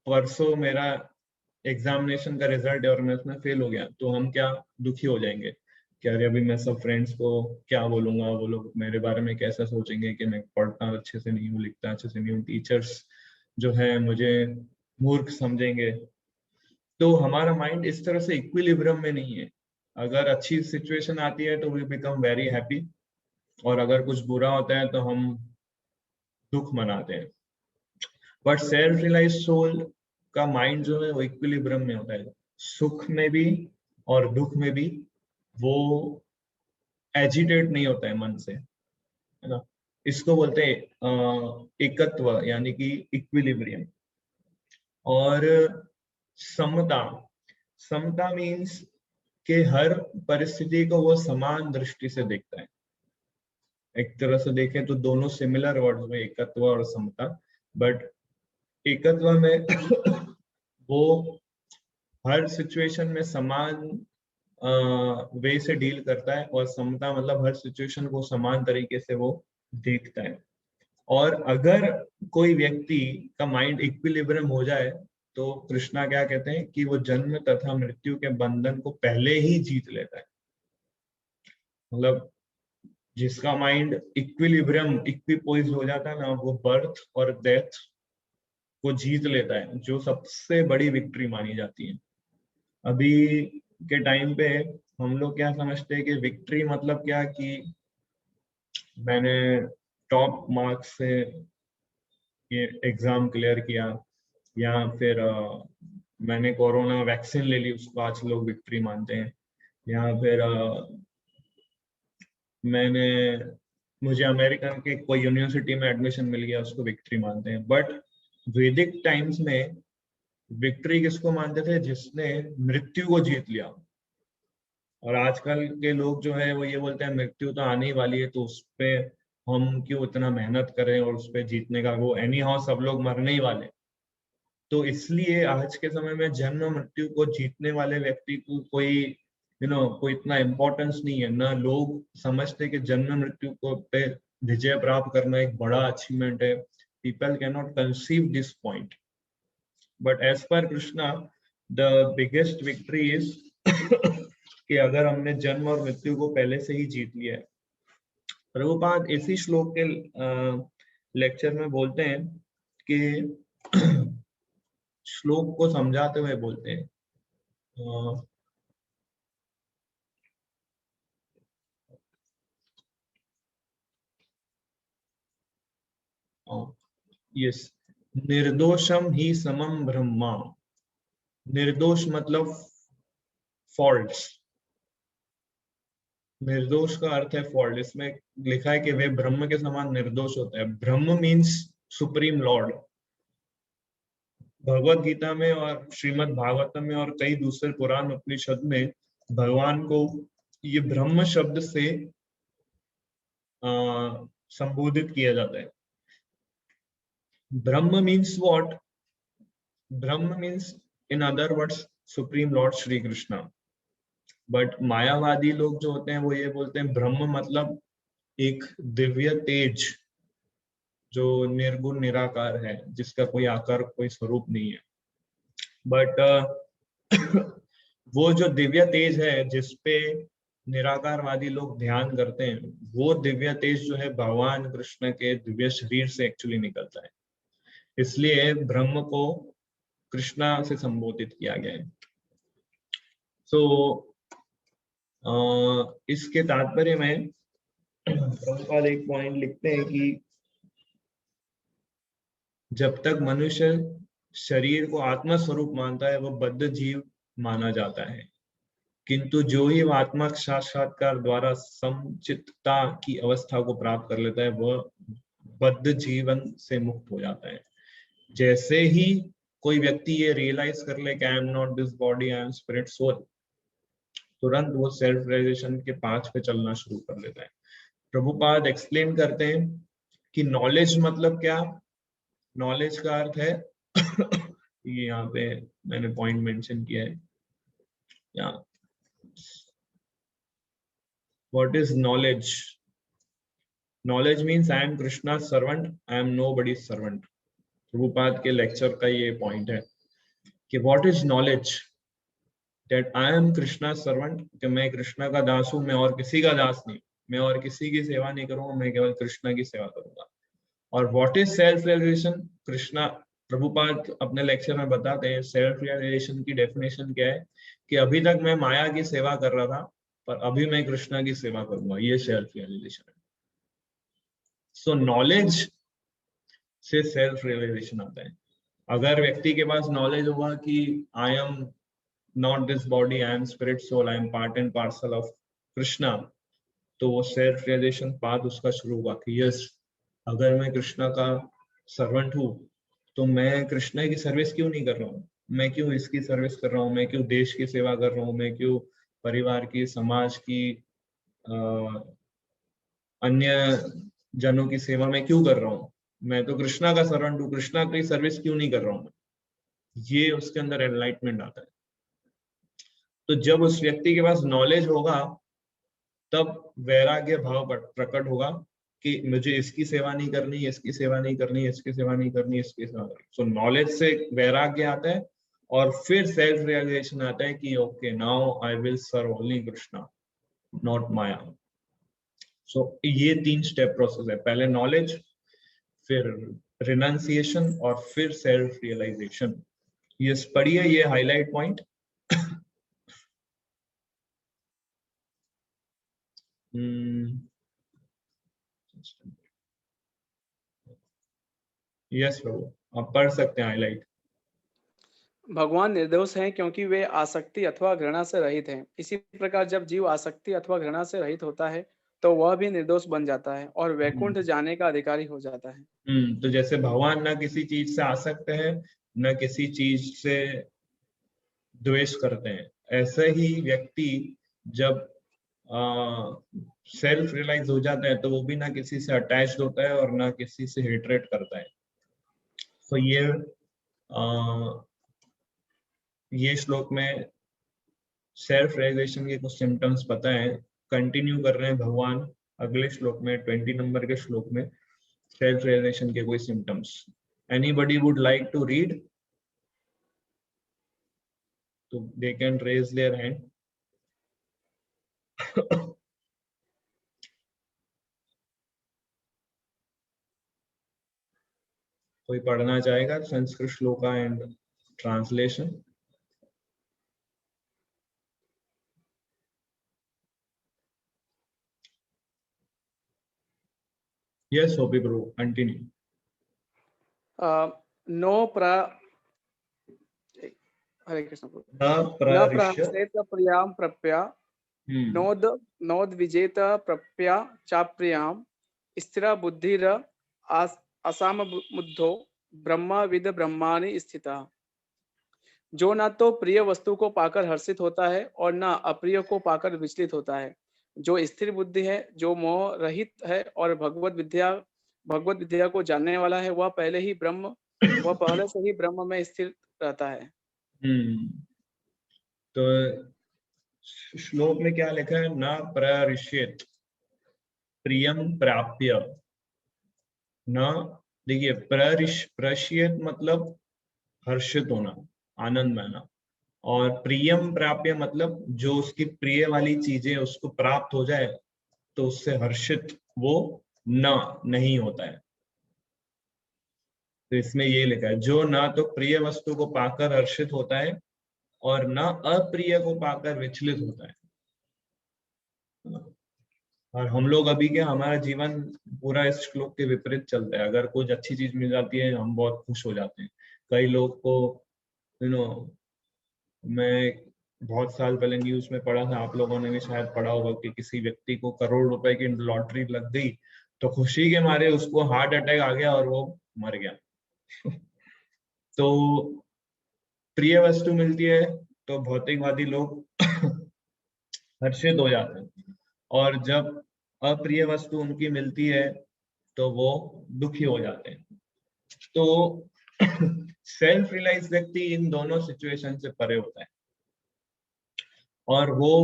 परसों मेरा एग्जामिनेशन का रिजल्ट है और मैं उसमें फेल हो गया, तो हम क्या दुखी हो जाएंगे। कि अरे अभी मैं सब फ्रेंड्स को क्या बोलूंगा, वो लोग मेरे बारे में कैसा सोचेंगे कि मैं पढ़ता अच्छे से नहीं हूँ, लिखता अच्छे से नहीं हूँ, टीचर्स जो है मुझे मूर्ख समझेंगे। तो हमारा माइंड इस तरह से इक्विलिब्रियम में नहीं है। अगर अच्छी सिचुएशन आती है तो वी बिकम वेरी हैप्पी, और अगर कुछ बुरा होता है तो हम दुख मनाते हैं। बट सेल्फ रियलाइज सोल का माइंड जो है वो इक्विलिब्रियम में होता है, सुख में भी और दुख में भी वो एजिटेट नहीं होता है मन से, है ना। इसको बोलते हैं एकत्व यानी कि इक्विलिब्रियम। और समता, समता मीन्स कि हर परिस्थिति को वो समान दृष्टि से देखता है। एक तरह से देखें तो दोनों सिमिलर वर्ड्स में, एकत्व और समता। बट एकत्व में वो हर सिचुएशन में समान वे से डील करता है, और समता मतलब हर सिचुएशन को समान तरीके से वो देखता है। और अगर कोई व्यक्ति का माइंड इक्विलिब्रियम हो जाए तो कृष्णा क्या कहते हैं कि वो जन्म तथा मृत्यु के बंधन को पहले ही जीत लेता है। मतलब जिसका माइंड इक्विलिब्रियम इक्विपोइज हो जाता है ना, वो बर्थ और डेथ को जीत लेता है, जो सबसे बड़ी विक्ट्री मानी जाती है। अभी के टाइम पे हम लोग क्या समझते हैं कि विक्ट्री मतलब क्या, कि मैंने टॉप मार्क्स से ये एग्जाम क्लियर किया, या फिर मैंने कोरोना वैक्सीन ले ली, उसको आज लोग विक्ट्री मानते हैं। या फिर मुझे अमेरिकन के कोई यूनिवर्सिटी में एडमिशन मिल गया, उसको विक्ट्री मानते हैं। बट वैदिक टाइम्स में विक्ट्री किसको मानते थे? जिसने मृत्यु को जीत लिया। और आजकल के लोग जो है वो ये बोलते हैं मृत्यु तो आने ही वाली है, तो उस पे हम क्यों इतना मेहनत करें, और उस पे जीतने का, वो एनी हाउ सब लोग मरने ही वाले। तो इसलिए आज के समय में जन्म मृत्यु को जीतने वाले व्यक्ति को कोई कोई इतना इम्पोर्टेंस नहीं है ना। लोग समझते कि जन्म मृत्यु को पे विजय प्राप्त करना एक बड़ा अचीवमेंट है। People can not conceive this point, but as per Krishna the biggest victory is कि अगर हमने जन्म और मृत्यु को पहले से ही जीत लिया है। प्रभुपाद इसी श्लोक के लेक्चर में बोलते हैं कि श्लोक को समझाते हुए बोलते हैं यस, निर्दोषम ही समम ब्रह्मा। निर्दोष मतलब फॉल्ट्स, निर्दोष का अर्थ है फॉल्ट। इसमें लिखा है कि वे ब्रह्म के समान निर्दोष होता है। Brahman means supreme Lord. Bhagavad Gita में और श्रीमद् भागवतम में और कई दूसरे पुराण उपनिषद में भगवान को ये ब्रह्म शब्द से संबोधित किया जाता है। Brahman means what? Brahman means in other words supreme lord Shri Krishna. But मायावादी लोग जो होते हैं वो ये बोलते हैं ब्रह्म मतलब एक दिव्य तेज जो निर्गुण निराकार है, जिसका कोई आकार कोई स्वरूप नहीं है। बट वो जो दिव्य तेज है जिसपे निराकारवादी लोग ध्यान करते हैं, वो दिव्य तेज जो है भगवान कृष्ण के दिव्य शरीर से एक्चुअली निकलता है। इसलिए ब्रह्म को कृष्णा से संबोधित किया गया है। सो इसके तात्पर्य में प्रभुपाद एक पॉइंट लिखते हैं कि जब तक मनुष्य शरीर को आत्मा स्वरूप मानता है वो बद्ध जीव माना जाता है, किंतु जो ही आत्मा साक्षात्कार द्वारा समचित्तता की अवस्था को प्राप्त कर लेता है वह बद्ध जीवन से मुक्त हो जाता है। जैसे ही कोई व्यक्ति ये रियलाइज कर ले कि I am not this body, I am spirit soul, तुरंत वो सेल्फ रियलाइजेशन के पाथ पे चलना शुरू कर लेता है। प्रभुपाद एक्सप्लेन करते हैं कि नॉलेज मतलब क्या। नॉलेज का अर्थ है ये यहाँ पे मैंने पॉइंट मेंशन किया है, यहाँ what is knowledge? Knowledge means I am Krishna servant, I am nobody's servant. Prabhupada के लेक्चर का ये पॉइंट है कि what is knowledge. that I am Krishna's servant, कि मैं कृष्णा का दास हूँ, मैं और किसी का दास नहीं, मैं और किसी की सेवा नहीं करूंगा, मैं केवल कृष्णा की सेवा करूंगा। और what is self realisation? Krishna Prabhupada अपने लेक्चर में बताते हैं सेल्फ रियलाइजेशन की डेफिनेशन क्या है, कि अभी तक मैं माया की सेवा कर रहा था, पर अभी मैं कृष्णा की सेवा करूंगा, ये सेल्फ रियलाइजेशन है। सो नॉलेज से सेल्फ रियलाइजेशन आता है। अगर व्यक्ति के पास नॉलेज होगा कि I am not this body, I am spirit soul, I am part and parcel of Krishna, तो वो सेल्फ रियलाइजेशन पाथ उसका शुरू हुआ कि यस, अगर मैं कृष्णा का सर्वेंट हूँ तो मैं कृष्णा की सर्विस क्यों नहीं कर रहा हूँ, मैं क्यों इसकी सर्विस कर रहा हूँ, मैं क्यों देश की सेवा कर रहा हूँ, मैं क्यों परिवार की, समाज की, अन्य जनों की सेवा में क्यों कर रहा हूँ, मैं तो कृष्णा का सर्वेंट हूँ, कृष्णा की सर्विस क्यों नहीं कर रहा हूँ। ये उसके अंदर एनलाइटमेंट आता है। तो जब उस व्यक्ति के पास नॉलेज होगा तब वैराग्य भाव प्रकट होगा कि मुझे इसकी सेवा नहीं करनी, इसकी सेवा नहीं करनी, इसकी सेवा नहीं करनी, इसकी सेवा करनी। सो नॉलेज से वैराग्य आता है और फिर सेल्फ रियलाइजेशन आता है कि okay, now I will serve only Krishna, not maya. So ये 3 स्टेप प्रोसेस है, पहले नॉलेज, फिर रिनंसिएशन और फिर सेल्फ रियलाइजेशन। ये पढ़िए, ये हाईलाइट पॉइंट। यस प्रभु, आप पढ़ सकते हैं हाईलाइट। भगवान निर्दोष हैं क्योंकि वे आसक्ति अथवा घृणा से रहित हैं। इसी प्रकार जब जीव आसक्ति अथवा घृणा से रहित होता है तो वह भी निर्दोष बन जाता है और वैकुंठ जाने का अधिकारी हो जाता है। तो जैसे भगवान न किसी चीज से आसक्त है, न किसी चीज से द्वेष करते हैं, ऐसे ही व्यक्ति जब सेल्फ रियलाइज हो जाता है तो वो भी ना किसी से अटैच्ड होता है और ना किसी से हेट्रेट करता है। तो ये श्लोक में सेल्फ रियलाइजेशन के कुछ सिम्टम्स पता है। कंटिन्यू कर रहे हैं भगवान अगले श्लोक में, 20 नंबर के श्लोक में सेल्फ रियलाइजेशन के कोई symptoms. Anybody would like to read? तो they can raise their hand. कोई पढ़ना चाहेगा Sanskrit shloka and translation? Yes, Hopi bro, continue. No प्रा हरे कृष्ण न प्रांसेत प्रियाम प्रप्या नोद विजेत प्रप्या चाप्रियाम स्थिरा बुद्धिर असाम मुद्धो ब्रह्मा विद ब्रह्मानि स्थिता। जो ना तो प्रिय वस्तु को पाकर हर्षित होता है और ना अप्रिय को पाकर विचलित होता है, जो स्थिर बुद्धि है, जो मोह रहित है और भगवत विद्या को जानने वाला है, वह पहले से ही ब्रह्म में स्थिर रहता है। तो श्लोक में क्या लिखा है? न प्ररिष्येत प्रियम प्राप्य। न, देखिए, प्ररिष्येत मतलब हर्षित होना, आनंद माना, और प्रियम प्राप्य मतलब जो उसकी प्रिय वाली चीजें उसको प्राप्त हो जाए तो उससे हर्षित वो नहीं होता है। तो इसमें ये लिखा है, जो ना तो प्रिय वस्तु को पाकर हर्षित होता है और न अप्रिय को पाकर विचलित होता है। और हम लोग अभी क्या, हमारा जीवन पूरा इस श्लोक के विपरीत चलता है। अगर कुछ अच्छी चीज मिल जाती है हम बहुत खुश हो जाते हैं। कई लोग को मैं बहुत साल पहले न्यूज में पढ़ा था, आप लोगों ने भी शायद पढ़ा होगा, कि किसी व्यक्ति को करोड़ रुपए की लॉटरी लग गई तो खुशी के मारे उसको हार्ट अटैक आ गया और वो मर गया। तो प्रिय वस्तु मिलती है तो भौतिकवादी लोग हर्षित हो जाते हैं, और जब अप्रिय वस्तु उनकी मिलती है तो वो दुखी हो जाते हैं। तो सेल्फ रियलाइज व्यक्ति इन दोनों सिचुएशन से परे होता है और वो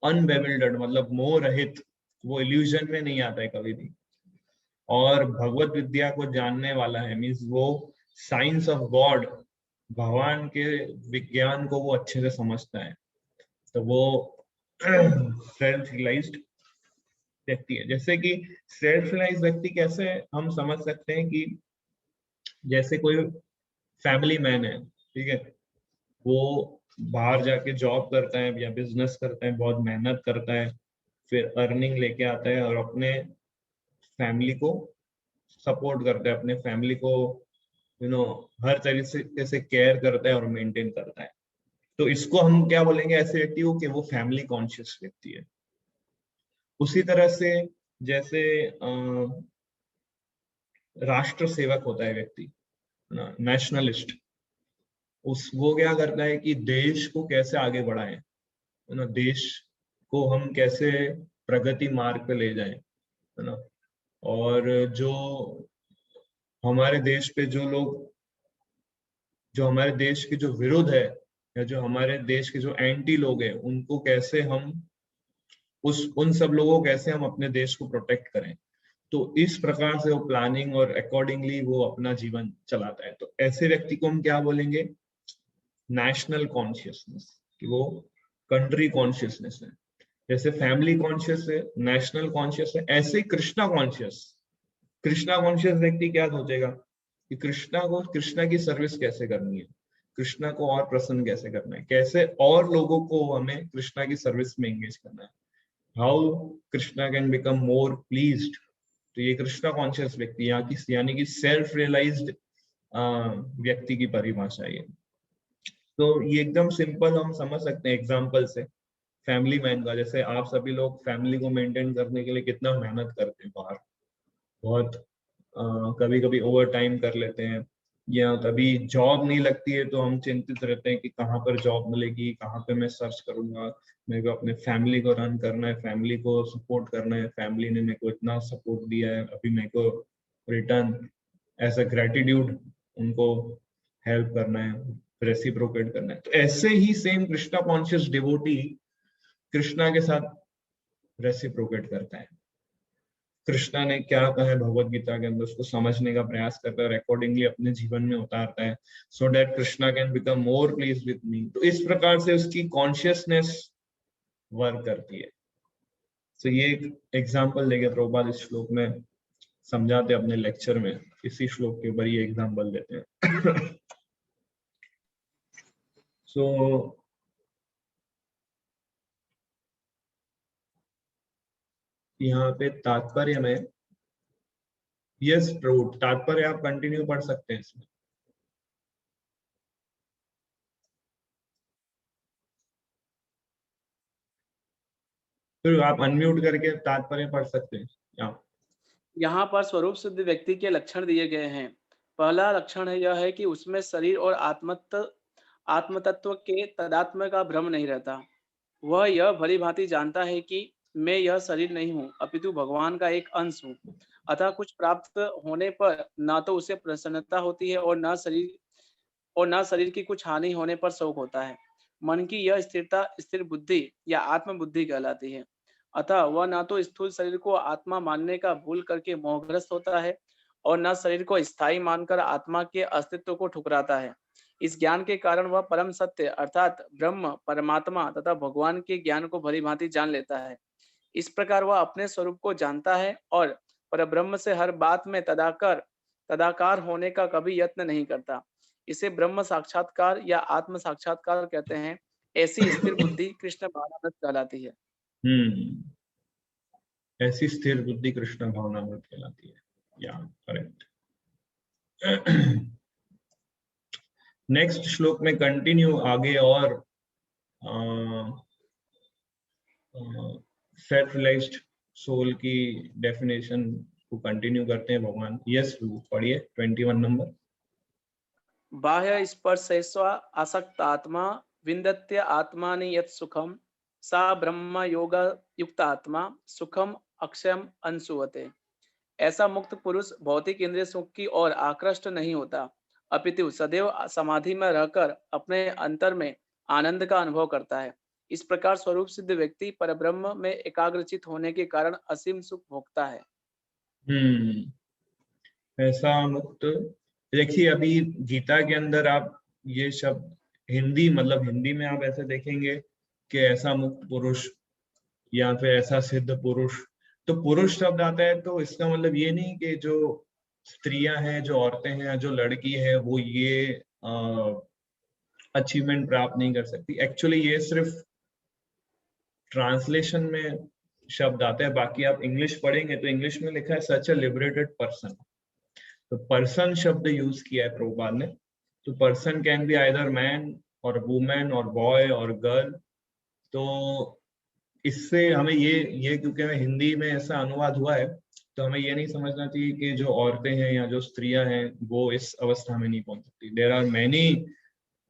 अनबेविल्डर्ड मतलब मोह रहित, वो इल्यूजन में नहीं आता है कभी भी, और भगवत विद्या को जानने वाला है। मीन्स वो साइंस ऑफ गॉड भगवान के विज्ञान को वो अच्छे से समझता है, तो वो सेल्फ रियलाइज्ड व्यक्ति है। जैसे कि सेल्फ रियलाइज्ड व्यक्ति कैसे हम समझ सकते हैं कि जैसे कोई फैमिली मैन है, ठीक है, वो बाहर जाके जॉब करता है या बिजनेस करता है, बहुत मेहनत करता है, फिर अर्निंग लेके आता है और अपने फैमिली को सपोर्ट करता है, अपने फैमिली को हर तरीके से केयर करता है और मेंटेन करता है। तो इसको हम क्या बोलेंगे ऐसे व्यक्ति को कि वो फैमिली कॉन्शियस व्यक्ति है। उसी तरह से जैसे राष्ट्र सेवक होता है व्यक्ति, नेशनलिस्ट, वो क्या करता है कि देश को कैसे आगे बढ़ाएं, देश को हम कैसे प्रगति मार्ग पे ले जाएं, है ना। और जो हमारे देश पे जो लोग, जो हमारे देश के जो विरुद्ध है या जो हमारे देश के जो एंटी लोग हैं, उनको कैसे हम उन सब लोगों को कैसे हम अपने देश को प्रोटेक्ट करें। तो इस प्रकार से वो प्लानिंग और अकॉर्डिंगली वो अपना जीवन चलाता है। तो ऐसे व्यक्ति को हम क्या बोलेंगे, नेशनल कॉन्शियसनेस, कि वो कंट्री कॉन्शियसनेस है। जैसे फैमिली कॉन्शियस है, नेशनल कॉन्शियस है, ऐसे कृष्णा कॉन्शियस व्यक्ति क्या सोचेगा कि कृष्णा की सर्विस कैसे करनी है, कृष्णा को और प्रसन्न कैसे करना है, कैसे और लोगों को हमें कृष्णा की सर्विस में एंगेज करना है, how Krishna can become more pleased. तो ये कृष्णा कॉन्शियस व्यक्ति यानी कि सेल्फ रियलाइज्ड व्यक्ति की परिभाषा है। तो ये एकदम सिंपल हम समझ सकते हैं एग्जाम्पल से। फैमिली मैन का, जैसे आप सभी लोग फैमिली को मेंटेन करने के लिए कितना मेहनत करते हैं बाहर, बहुत कभी कभी ओवर टाइम कर लेते हैं, या कभी जॉब नहीं लगती है तो हम चिंतित रहते हैं कि कहाँ पर जॉब मिलेगी, कहाँ पे मैं सर्च करूंगा, मेरे को अपने फैमिली को रन करना है, फैमिली को सपोर्ट करना है, फैमिली ने मेरे को इतना सपोर्ट दिया है, अभी मेरे को रिटर्न एज अ ग्रेटिट्यूड उनको हेल्प करना है, रेसिप्रोकेट करना है। तो ऐसे ही same Krishna conscious devotee Krishna के साथ रेसिप्रोकेट करता है। कृष्णा ने क्या कहा है भगवत गीता के अंदर, उसको समझने का प्रयास करता है और अकॉर्डिंगली अपने जीवन में उतारता है, so that Krishna can become more please with me. तो इस प्रकार से उसकी कॉन्शियसनेस वर्क करती है। तो ये एक एग्जाम्पल देके प्रभुपाद इस श्लोक में समझाते अपने लेक्चर में, इसी श्लोक के ऊपर ये एग्जाम्पल देते हैं। सो यहाँ पे तात्पर्य में, यस प्रभु, तात्पर्य आप कंटिन्यू पढ़ सकते हैं इसमें। फिर आप अनम्यूट करके तात्पर्य पढ़ सकते हैं। यहाँ पर स्वरूप सिद्ध व्यक्ति के लक्षण दिए गए हैं। पहला लक्षण यह है कि उसमें शरीर और आत्मतत्व के तदात्म्य का भ्रम नहीं रहता। वह यह भली भांति जानता है कि मैं यह शरीर नहीं हूँ, अपितु भगवान का एक अंश हूँ। अतः कुछ प्राप्त होने पर न तो उसे प्रसन्नता होती है और न शरीर की कुछ हानि होने पर शोक होता है। मन की यह स्थिरता स्थिर बुद्धि या आत्मबुद्धि कहलाती है। अतः वह न तो स्थूल शरीर को आत्मा मानने का भूल करके मोहग्रस्त होता है और न शरीर को स्थायी मानकर आत्मा के अस्तित्व को ठुकराता है। इस ज्ञान के कारण वह परम सत्य अर्थात ब्रह्म, परमात्मा तथा भगवान के ज्ञान को भली भांति जान लेता है। इस प्रकार वह अपने स्वरूप को जानता है और परब्रह्म से हर बात में तदाकार होने का कभी यत्न नहीं करता। इसे ब्रह्म साक्षात्कार या आत्म साक्षात्कार कहते हैं। ऐसी स्थिर बुद्धि कृष्ण भावनामृत कहलाती है। ऐसी स्थिर बुद्धि कृष्ण भावनामृत कहलाती है। या करेक्ट। नेक्स्ट श्लोक में कंटिन्यू आगे और सेल्फ रियलाइज्ड सोल की डेफिनेशन को कंटिन्यू करते हैं भगवान। यस पढ़िए 21 नंबर। बाह्य स्पर्शेष्व आसक्त आत्मा विन्दत्य आत्मानि यत् सुखम सा ब्रह्म योग युक्त आत्मा सुखम अक्षयम अंशुवते। ऐसा मुक्त पुरुष भौतिक इंद्रिय सुख की ओर आकृष्ट नहीं होता, अपितु सदैव समाधि में रहकर अपने अंतर में आनंद का अनुभव करता है। इस प्रकार स्वरूप सिद्ध व्यक्ति परब्रह्म में एकाग्रचित होने के कारण असीम सुख भोगता है। ऐसा मुक्त, देखिए अभी गीता के अंदर आप ये शब्द हिंदी मतलब हिंदी में आप ऐसे देखेंगे कि ऐसा मुक्त पुरुष या फिर ऐसा सिद्ध पुरुष, तो पुरुष शब्द आता है तो इसका मतलब ये नहीं कि जो स्त्रियां हैं, जो औरतें हैं, जो लड़की है वो ये अचीवमेंट प्राप्त नहीं कर सकती। एक्चुअली ये सिर्फ ट्रांसलेशन में शब्द आता है, बाकी आप इंग्लिश पढ़ेंगे तो इंग्लिश में लिखा है सच अ लिबरेटेड पर्सन। तो पर्सन शब्द यूज किया है प्रभुपाद ने। तो person can be either man और वुमेन और बॉय और गर्ल। तो इससे हमें ये क्योंकि हमें हिंदी में ऐसा अनुवाद हुआ है तो हमें ये नहीं समझना चाहिए कि जो औरतें हैं या जो स्त्रियां हैं वो इस अवस्था में नहीं पहुंच सकती। There are many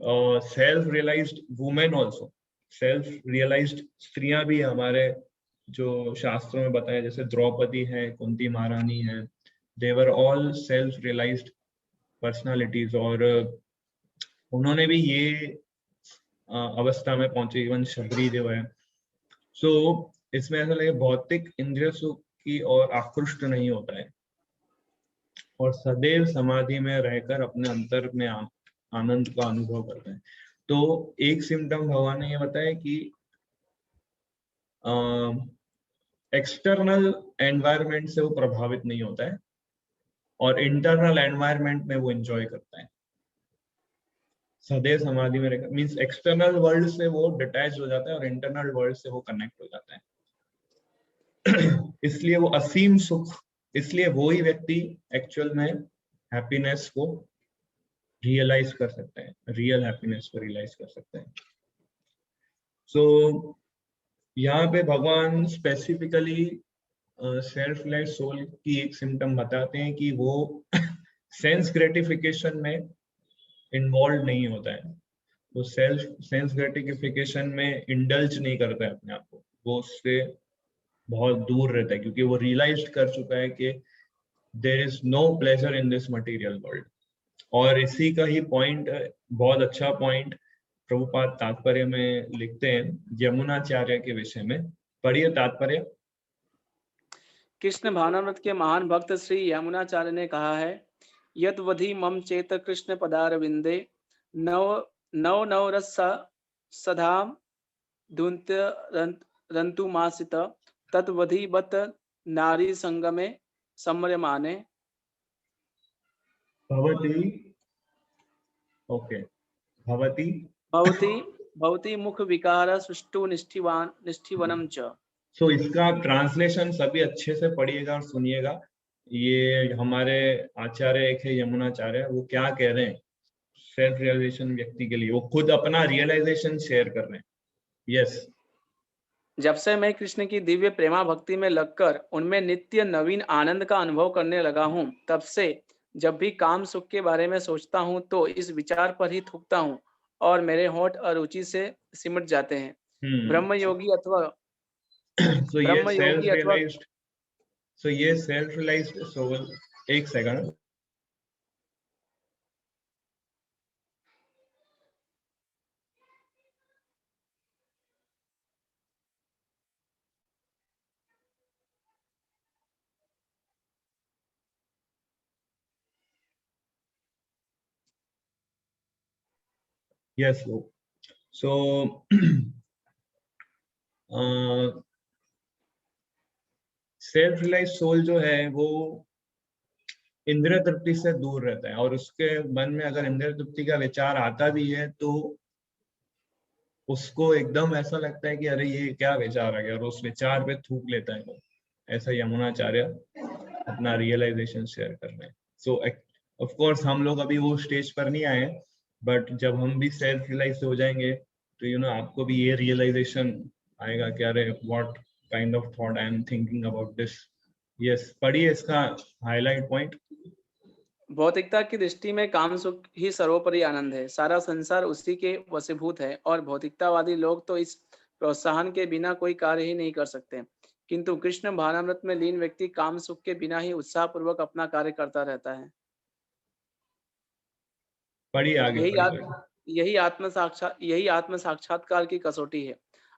self realised women also, self realised स्त्रियां भी हमारे जो शास्त्रों में बताया, जैसे द्रौपदी है, कुंती महारानी है, they were all self realized personalities और उन्होंने भी ये अवस्था में पहुंचे। इवन शबरी जो है। सो इसमें ऐसा लगे भौतिक इंद्रिय सुख की और आकृष्ट नहीं होता है और सदैव समाधि में रहकर अपने अंतर में आनंद का अनुभव करता है। तो एक सिम्टम भगवान ने ये बताया कि एक्सटर्नल एनवायरनमेंट से वो प्रभावित नहीं होता है और इंटरनल एनवायरनमेंट में वो एंजॉय करता है। सदैव समाधि में रहकर मींस एक्सटर्नल वर्ल्ड से वो डिटैच हो जाता है और इंटरनल वर्ल्ड से वो कनेक्ट हो जाता है। इसलिए वो असीम सुख, इसलिए वो ही व्यक्ति एक्चुअल में हैप्पीनेस को रियलाइज कर सकता है, रियल हैप्पीनेस को रियलाइज कर सकता है। सो यहाँ पे भगवान स्पेसिफिकली सेल्फ रियलाइज्ड सोल की एक सिम्टम बताते हैं कि वो सेंस ग्रेटिफिकेशन में इन्वॉल्व नहीं होता है। वो सेंस ग्रेटिफिकेशन में इंडल्ज नहीं करता है अपने आप को, वो उससे बहुत दूर रहता है क्योंकि वो रियलाइज कर चुका है कि there is no pleasure in this material world. और इसी का ही पॉइंट, बहुत अच्छा पॉइंट प्रभुपाद तात्पर्य में लिखते हैं यमुनाचार्य के विषय में। पढ़िए तात्पर्य। कृष्ण भावनामृत के महान भक्त श्री यमुनाचार्य ने कहा है, यद वधि मम चेत कृष्ण पदारविंदे नव नव नव रस सधाम धुंत्य रंतुमासित तत्वधि बत नारी संगमे सम्यमाने भवती ओके भवती भवती भवती मुख विकार सुष्टु निष्ठिवनम च। सो इसका ट्रांसलेशन सभी अच्छे से पढ़िएगा और सुनिएगा। ये हमारे आचार्य एक है यमुनाचार्य, वो क्या कह रहे हैं सेल्फ रियलाइजेशन व्यक्ति के लिए, वो खुद अपना रियलाइजेशन शेयर कर रहे हैं। यस। जब से मैं कृष्ण की दिव्य प्रेमा भक्ति में लगकर उनमें नित्य नवीन आनंद का अनुभव करने लगा हूँ, तब से जब भी काम सुख के बारे में सोचता हूँ तो इस विचार पर ही थूकता हूँ और मेरे होंठ अरुचि से सिमट जाते हैं। ब्रह्मयोगी अथवा So ये सेल्फ रियलाइज्ड सोल, एक second. Yes. So self realised soul जो है वो इंद्रिय तृप्ति से दूर रहता है और उसके मन में अगर इंद्रिय तृप्ति का विचार आता भी है तो उसको एकदम ऐसा लगता है कि अरे ये क्या विचार आ गया, और उस विचार पे थूक लेता है वो। ऐसा यमुनाचार्य अपना रियलाइजेशन शेयर कर रहे हैं। सो ऑफ कोर्स हम लोग अभी वो स्टेज पर नहीं आए, बट जब हम भी सेल्फ रियलाइज हो जाएंगे तो आपको भी ये रियलाइजेशन आएगा कि अरे what kind of thought I am thinking about this. Yes, पढ़िए इसका हाईलाइट पॉइंट। भौतिकता की दृष्टि में काम सुख ही सर्वोपरि आनंद है, सारा संसार उसी के वशीभूत है और भौतिकतावादी लोग तो इस प्रोत्साहन के बिना कोई कार्य ही नहीं कर सकते, किंतु कृष्ण भावनामृत में लीन व्यक्ति काम सुख के बिना ही उत्साह पूर्वक अपना कार्य करता रहता है। पढ़िए आगे। यही आत्म साक्षात्कार की कसौटी है।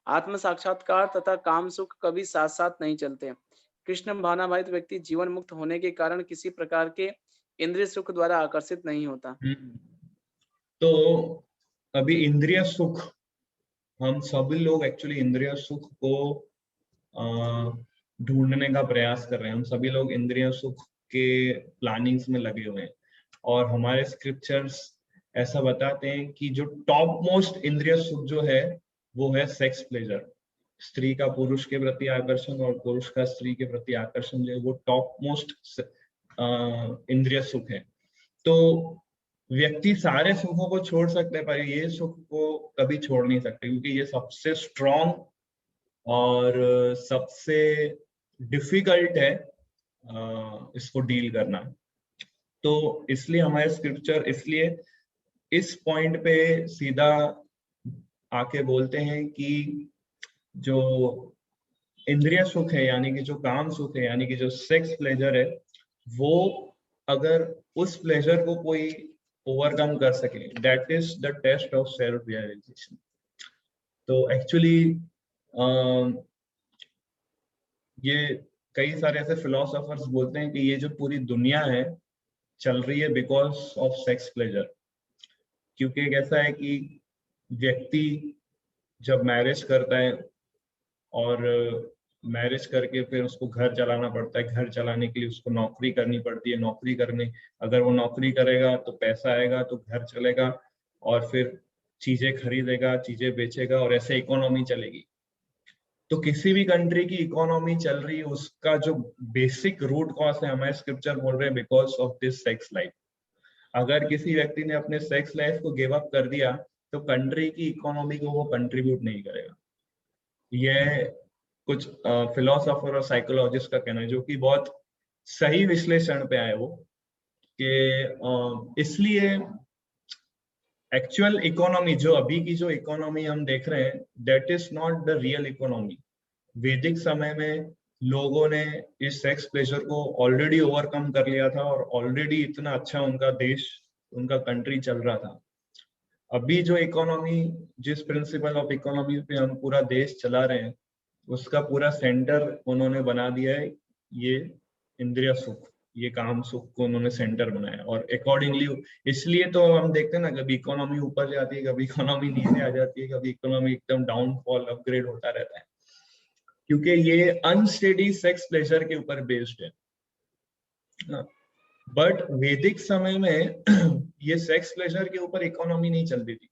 आत्म साक्षात्कार तथा काम सुख कभी साथ साथ नहीं चलते। कृष्ण भावनाभावित व्यक्ति जीवन मुक्त होने के कारण किसी प्रकार के इंद्रिय सुख द्वारा आकर्षित नहीं होता। तो अभी इंद्रिय सुख, हम सभी लोग एक्चुअली इंद्रिय सुख को ढूंढने का प्रयास कर रहे हैं। हम सभी लोग इंद्रिय सुख के प्लानिंग्स में लगे हुए हैं, और हमारे स्क्रिप्चर्स ऐसा बताते हैं कि जो टॉप मोस्ट इंद्रिय सुख जो है वो है सेक्स प्लेजर। स्त्री का पुरुष के प्रति आकर्षण और पुरुष का स्त्री के प्रति आकर्षण जो है वो टॉप मोस्ट इंद्रिय सुख है। तो व्यक्ति सारे सुखों को छोड़ सकते हैं, पर ये सुख को कभी छोड़ नहीं सकते, क्योंकि ये सबसे स्ट्रॉन्ग और सबसे डिफिकल्ट है इसको डील करना। तो इसलिए हमारे स्क्रिप्चर इसलिए इस पॉइंट पे सीधा आके बोलते हैं कि जो इंद्रिय सुख है, यानी कि जो काम सुख है, यानी कि जो सेक्स प्लेजर है, वो अगर उस प्लेजर को कोई ओवरकम कर सके, that is the test of self realisation. तो एक्चुअली ये कई सारे ऐसे फिलोसोफर्स बोलते हैं कि ये जो पूरी दुनिया है चल रही है बिकॉज ऑफ सेक्स प्लेजर। क्योंकि एक ऐसा है कि व्यक्ति जब मैरिज करता है और मैरिज करके फिर उसको घर चलाना पड़ता है, घर चलाने के लिए उसको नौकरी करनी पड़ती है, नौकरी करने अगर वो नौकरी करेगा तो पैसा आएगा तो घर चलेगा, और फिर चीजें खरीदेगा, चीजें बेचेगा, और ऐसे इकोनॉमी चलेगी। तो किसी भी कंट्री की इकोनॉमी चल रही है, उसका जो बेसिक रूट कॉज है, हमारे स्क्रिप्चर बोल रहे हैं because of this sex life. अगर किसी व्यक्ति ने अपने सेक्स लाइफ को गिव अप कर दिया तो कंट्री की इकोनॉमी को वो कंट्रीब्यूट नहीं करेगा। यह कुछ फिलोसोफर और साइकोलॉजिस्ट का कहना है, जो कि बहुत सही विश्लेषण पे आए वो, कि इसलिए एक्चुअल इकोनॉमी, जो अभी की जो इकोनॉमी हम देख रहे हैं, that is not the real economy. वैदिक समय में लोगों ने इस सेक्स प्लेजर को ऑलरेडी ओवरकम कर लिया था, और ऑलरेडी इतना अच्छा उनका देश, उनका कंट्री चल रहा था। अभी जो इकोनॉमी, जिस प्रिंसिपल ऑफ इकोनॉमी पे हम पूरा देश चला रहे हैं, उसका पूरा सेंटर उन्होंने बना दिया है ये इंद्रिय सुख, ये काम सुख को उन्होंने सेंटर बनाया। और अकॉर्डिंगली इसलिए तो हम देखते हैं ना, कभी इकोनॉमी ऊपर जाती है, कभी इकोनॉमी नीचे आ जाती है, कभी इकोनॉमी एकदम डाउनफॉल अपग्रेड होता रहता है, क्योंकि ये अनस्टेडी सेक्स प्लेजर के ऊपर बेस्ड है। बट वैदिक समय में ये सेक्स प्लेजर के ऊपर इकोनॉमी नहीं चलती थी।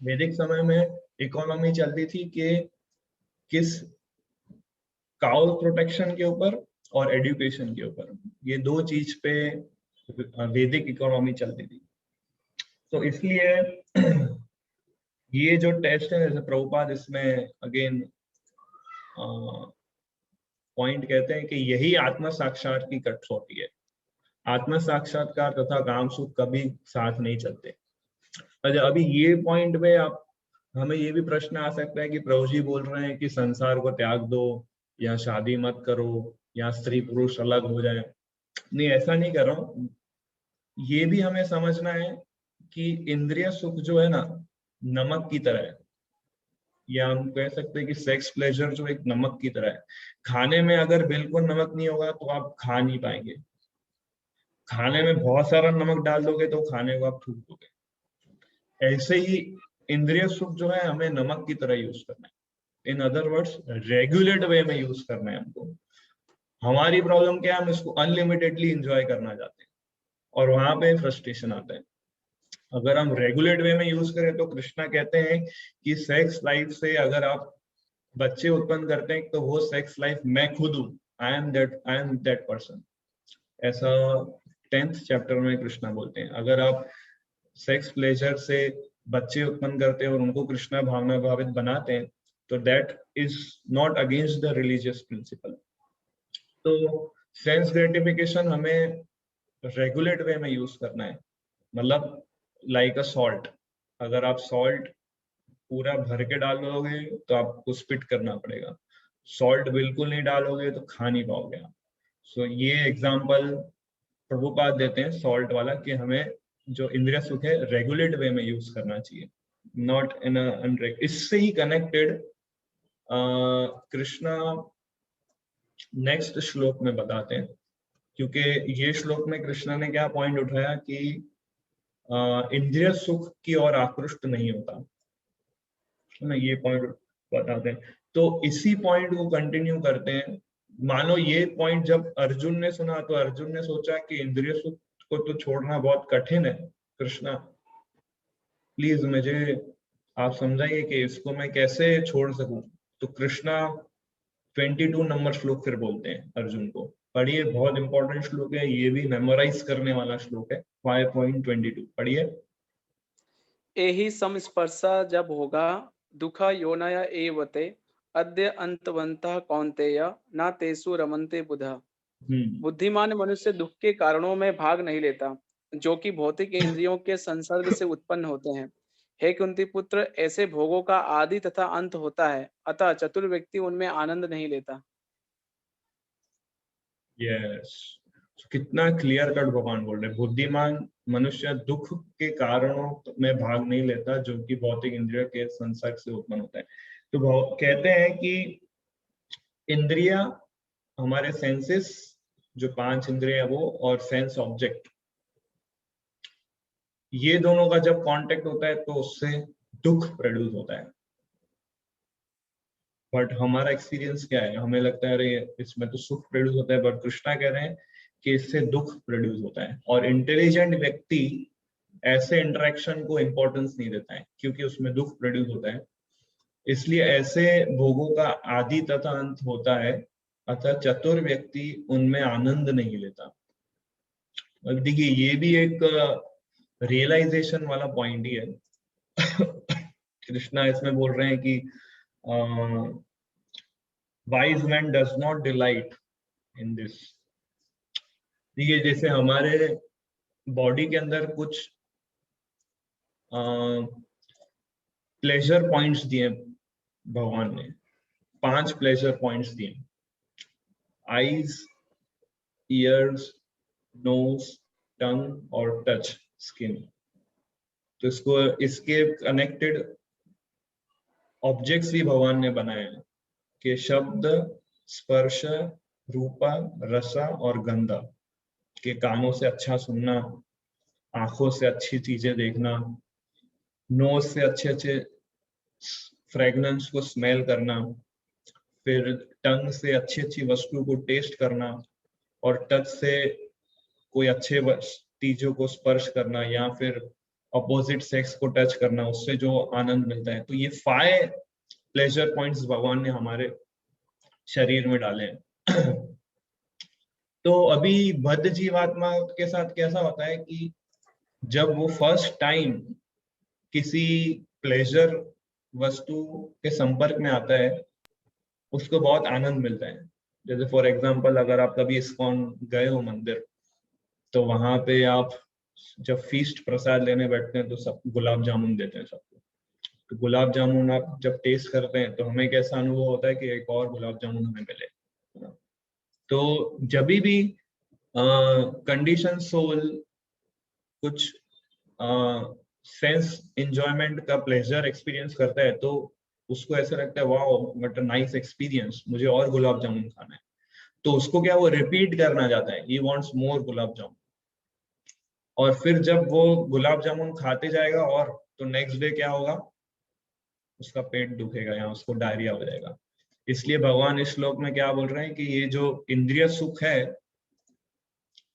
वैदिक समय में इकोनॉमी चलती थी कि किस काउ प्रोटेक्शन के ऊपर और एजुकेशन के ऊपर, ये दो चीज पे वैदिक इकोनॉमी चलती थी। तो इसलिए ये जो टेस्ट है, जैसे प्रभुपाद इसमें अगेन पॉइंट कहते हैं कि यही आत्म साक्षात की कसौटी है। आत्म साक्षात्कार तथा काम सुख कभी साथ नहीं चलते। अच्छा, अभी ये पॉइंट में आप हमें ये भी प्रश्न आ सकता है कि प्रभु जी बोल रहे हैं कि संसार को त्याग दो, या शादी मत करो, या स्त्री पुरुष अलग हो जाए। नहीं, ऐसा नहीं कर रहा हूँ। ये भी हमें समझना है कि इंद्रिय सुख जो है ना, नमक की तरह है, या हम कह सकते हैं कि सेक्स प्लेजर जो एक नमक की तरह है। खाने में अगर बिल्कुल नमक नहीं होगा तो आप खा नहीं पाएंगे। खाने में बहुत सारा नमक डाल दोगे तो खाने को आप थूक दोगे। ऐसे ही इंद्रिय सुख जो है हमें नमक की तरह यूज करना है। इन अदर वर्ड्स, रेगुलेट वे में यूज करना है हमको। हमारी प्रॉब्लम क्या है, हम इसको अनलिमिटेडली एंजॉय करना चाहते हैं, और वहां पे फ्रस्ट्रेशन आता है। अगर हम रेगुलेट वे में यूज करें तो कृष्णा कहते हैं कि सेक्स लाइफ से अगर आप बच्चे उत्पन्न करते हैं तो वो सेक्स लाइफ मैं खुद हूं, आई एम दैट पर्सन। ऐसा 10th चैप्टर में कृष्णा बोलते हैं। अगर आप सेक्स प्लेजर से बच्चे उत्पन्न करते हैं और उनको कृष्णा भावना भावित बनाते हैं, तो that is not against the religious principle. तो सेंस ग्रेटिफिकेशन हमें रेगुलेट वे में यूज करना है, मतलब लाइक अ सॉल्ट। अगर आप सॉल्ट पूरा भर के डालोगे तो आपको स्पिट करना पड़ेगा, सॉल्ट बिल्कुल नहीं डालोगे तो खा नहीं पाओगे आप। सो ये एग्जांपल प्रभुपाद देते हैं सॉल्ट वाला, कि हमें जो इंद्रिय सुख है रेगुलेट वे में यूज करना चाहिए, नॉट इन अनरेगुलेट। इससे ही कनेक्टेड कृष्णा नेक्स्ट श्लोक में बताते हैं, क्योंकि ये श्लोक में कृष्णा ने क्या पॉइंट उठाया कि इंद्रिय सुख की ओर आकृष्ट नहीं होता। मैं ये पॉइंट बताते हैं, तो इसी पॉइंट को कंटिन्यू करते हैं। मानो ये पॉइंट जब अर्जुन ने सुना तो अर्जुन ने सोचा कि इंद्रिय सुख को तो छोड़ना बहुत कठिन है, कृष्णा प्लीज मुझे आप समझाइए कि इसको मैं कैसे छोड़ सकूं। तो कृष्णा 22 नंबर श्लोक फिर बोलते हैं अर्जुन को, पढ़िए, बहुत इंपॉर्टेंट श्लोक है, ये भी मेमोराइज करने वाला श्लोक है। 5.22 पढ़िए। एहि समस्पर्शा जब होगा दुख योनय एवते अद्य अंतवंतः कौन्तेय न तेसु रमन्ते बुधा। बुद्धिमान मनुष्य दुख के कारणों में भाग नहीं लेता जो कि भौतिक इंद्रियों के संसर्ग से उत्पन्न होते हैं। हे कुंती पुत्र, ऐसे भोगों का आदि तथा अंत होता है, अतः चतुर व्यक्ति उनमें आनंद नहीं लेता। यस, कितना क्लियर कट भगवान बोल रहे हैं, बुद्धिमान मनुष्य दुख के कारणों में भाग नहीं लेता जो कि भौतिक इंद्रियों के संसर्ग से उत्पन्न होता है। तो कहते हैं कि इंद्रिया, हमारे सेंसेस जो 5 इंद्रिय वो और सेंस ऑब्जेक्ट, ये दोनों का जब कांटेक्ट होता है तो उससे दुख प्रोड्यूस होता है। बट हमारा एक्सपीरियंस क्या है, हमें लगता है अरे इसमें तो सुख प्रोड्यूस होता है, बट कृष्णा कह रहे हैं कि इससे दुख प्रोड्यूस होता है। और इंटेलिजेंट व्यक्ति ऐसे इंटरेक्शन को इंपॉर्टेंस नहीं देता है क्योंकि उसमें दुख प्रोड्यूस होता है, इसलिए ऐसे भोगों का आदि तथा अंत होता है, अतः चतुर व्यक्ति उनमें आनंद नहीं लेता। देखिए ये भी एक रियलाइजेशन वाला पॉइंट ही है। कृष्णा इसमें बोल रहे हैं कि wise man does not delight in this. देखिए जैसे हमारे बॉडी के अंदर कुछ प्लेजर पॉइंट्स दिए भगवान ने, 5 प्लेजर पॉइंट्स दिए, आईज, ईयर्स, नोज, टंग और टच, स्किन। तो इसको, इसके कनेक्टेड ऑब्जेक्ट्स भी भगवान ने बनाए हैं कि शब्द, स्पर्श, रूपा, रसा और गंधा, के कानों से अच्छा सुनना, आंखों से अच्छी चीजें देखना, नोज से अच्छे अच्छे फ्रेगनेंस को स्मेल करना, फिर टंग से अच्छी अच्छी वस्तु को टेस्ट करना, और टच से कोई अच्छे चीजों को स्पर्श करना या फिर अपोजिट सेक्स को टच करना, उससे जो आनंद मिलता है। तो ये 5 प्लेजर पॉइंट्स भगवान ने हमारे शरीर में डाले हैं। तो अभी बद्ध जीवात्मा के साथ कैसा होता है कि जब वो फर्स्ट टाइम किसी प्लेजर वस्तु के संपर्क में आता है, उसको बहुत आनंद मिलता है। जैसे फॉर एग्जांपल अगर आप कभी इस्कॉन गए हो मंदिर, तो वहां पे आप जब फीस्ट प्रसाद लेने बैठते हैं तो सब गुलाब जामुन देते हैं सबको। तो गुलाब जामुन आप जब टेस्ट करते हैं तो हमें कैसा अनुभव होता है कि एक और गुलाब जामुन हमें मिले। तो जब भी कंडीशन सोल कुछ सेंस एंजॉयमेंट का प्लेजर एक्सपीरियंस करता है तो उसको ऐसा लगता है wow what a nice experience, मुझे और गुलाब जामुन खाना है। तो उसको क्या, वो रिपीट करना चाहता है, ही वांट्स मोर गुलाब जामुन। और फिर जब वो गुलाब जामुन खाते जाएगा और तो नेक्स्ट डे क्या होगा, उसका पेट दुखेगा या उसको डायरिया हो जाएगा। इसलिए भगवान इस श्लोक में क्या बोल रहे हैं कि ये जो इंद्रिय सुख है,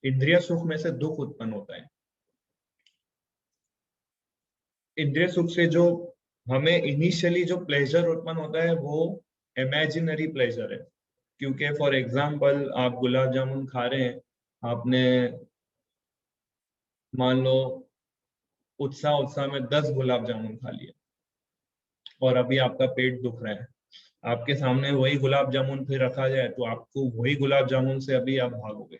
इंद्रिय सुख में से दुख उत्पन्न होता है। इंद्रिय सुख से जो हमें इनिशियली जो प्लेजर उत्पन्न होता है वो इमेजिनरी प्लेजर है। क्योंकि फॉर एग्जांपल आप गुलाब जामुन खा रहे हैं, आपने मान लो उत्साह में 10 गुलाब जामुन खा लिए और अभी आपका पेट दुख रहा है, आपके सामने वही गुलाब जामुन फिर रखा जाए तो आपको वही गुलाब जामुन से अभी आप भागोगे।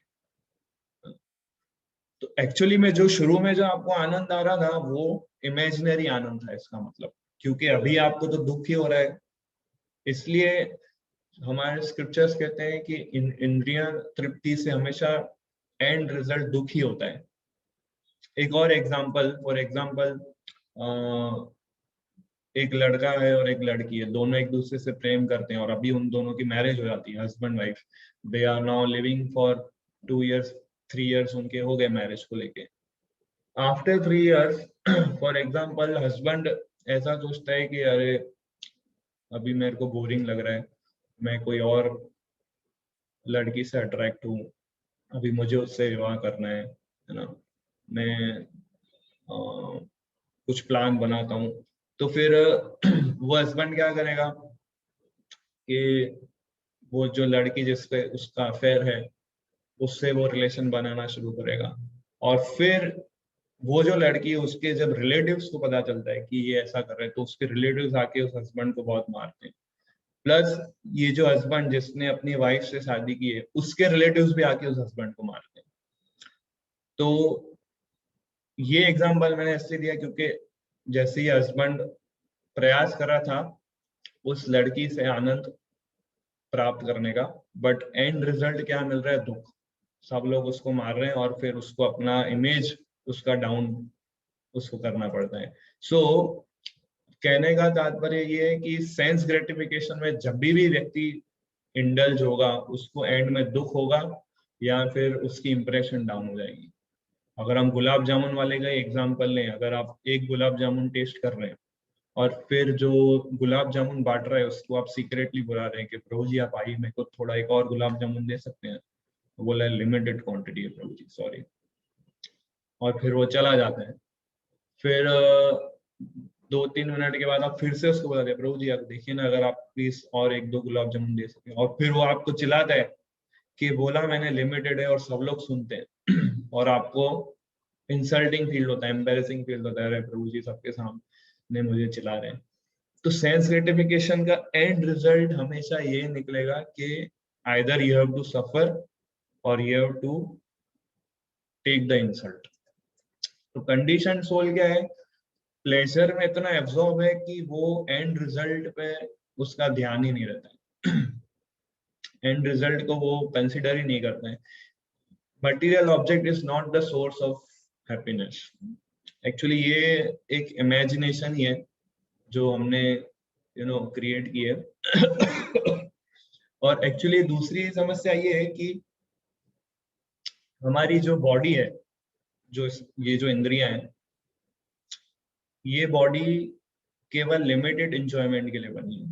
तो एक्चुअली में जो शुरू में जो आपको आनंद आ रहा था वो इमेजिनरी आनंद था, इसका मतलब, क्योंकि अभी आपको तो दुख ही हो रहा है। इसलिए हमारे स्क्रिप्चर्स कहते हैं कि इंद्रिय तृप्ति से हमेशा एंड रिजल्ट दुख ही होता है। एक और एग्जांपल, फॉर एग्जांपल एक लड़का है और एक लड़की है, दोनों एक दूसरे से प्रेम करते हैं और अभी उन दोनों की मैरिज हो जाती है, husband wife, they are now living for 2 years 3 years उनके हो गए मैरिज को लेके। After 3 years for example husband ऐसा सोचता है कि अरे अभी मेरे को बोरिंग लग रहा है, मैं कोई और लड़की से अट्रैक्ट हूँ, अभी मुझे उससे विवाह करना है ना, मैं कुछ प्लान बनाता हूँ। तो फिर वो हस्बैंड क्या करेगा कि वो जो लड़की जिसपे उसका अफेयर है उससे वो रिलेशन बनाना शुरू करेगा, और फिर वो जो लड़की है उसके जब रिलेटिव्स को पता चलता है कि ये ऐसा कर रहे हैं तो उसके रिलेटिव्स आके उस हस्बैंड को बहुत मारते हैं। प्लस ये जो हस्बैंड जिसने अपनी वाइफ से शादी की है उसके रिलेटिव्स भी आके उस हस्बैंड को मारते हैं। तो ये एग्जांपल मैंने इसलिए दिया क्योंकि जैसे ही हस्बैंड प्रयास कर रहा था उस लड़की से आनंद प्राप्त करने का, बट एंड रिजल्ट क्या मिल रहा है, दुख। सब लोग उसको मार रहे हैं और फिर उसको अपना इमेज उसका डाउन उसको करना पड़ता है। सो कहने का तात्पर्य ये है कि सेंस ग्रेटिफिकेशन में जब भी व्यक्ति इंडल्ज होगा उसको एंड में दुख होगा या फिर उसकी इंप्रेशन डाउन हो जाएगी। अगर हम गुलाब जामुन वाले का एग्जांपल लें, अगर आप एक गुलाब जामुन टेस्ट कर रहे हैं और फिर जो गुलाब जामुन बांट रहा है उसको आप सीक्रेटली बुला रहे हैं कि प्रभु जी आप आइए, मेरे को थोड़ा एक और गुलाब जामुन दे सकते हैं, तो बोला लिमिटेड क्वांटिटी है प्रभु जी, सॉरी, और फिर वो चला जाता है। फिर 2-3 मिनट के बाद आप फिर से उसको बताते हैं प्रभु जी आप देखिए ना, अगर आप प्लीज और 1-2 गुलाब जामुन दे सके, और फिर वो आपको चिल्लाता है कि बोला मैंने लिमिटेड है, और सब लोग सुनते हैं और आपको इंसल्टिंग फील होता है, एम्बैरेसिंग फील होता है, अरे प्रभु जी सबके सामने मुझे चिल्ला रहे हैं। तो सेंस ग्रेटिफिकेशन का एंड रिजल्ट हमेशा ये निकलेगा कि either you have to suffer और you have to take the insult. तो कंडीशन सोल क्या है, प्लेजर में इतना एब्जॉर्ब है कि वो एंड रिजल्ट पे उसका ध्यान ही नहीं रहता है, एंड रिजल्ट को वो कंसिडर ही नहीं करते हैं। Material object is not the source of happiness. Actually ये एक इमेजिनेशन ही है जो हमने क्रिएट की है। और एक्चुअली दूसरी समस्या ये है कि हमारी जो बॉडी है, जो ये जो इंद्रियां हैं, ये बॉडी केवल लिमिटेड एंजॉयमेंट के लिए बनी है,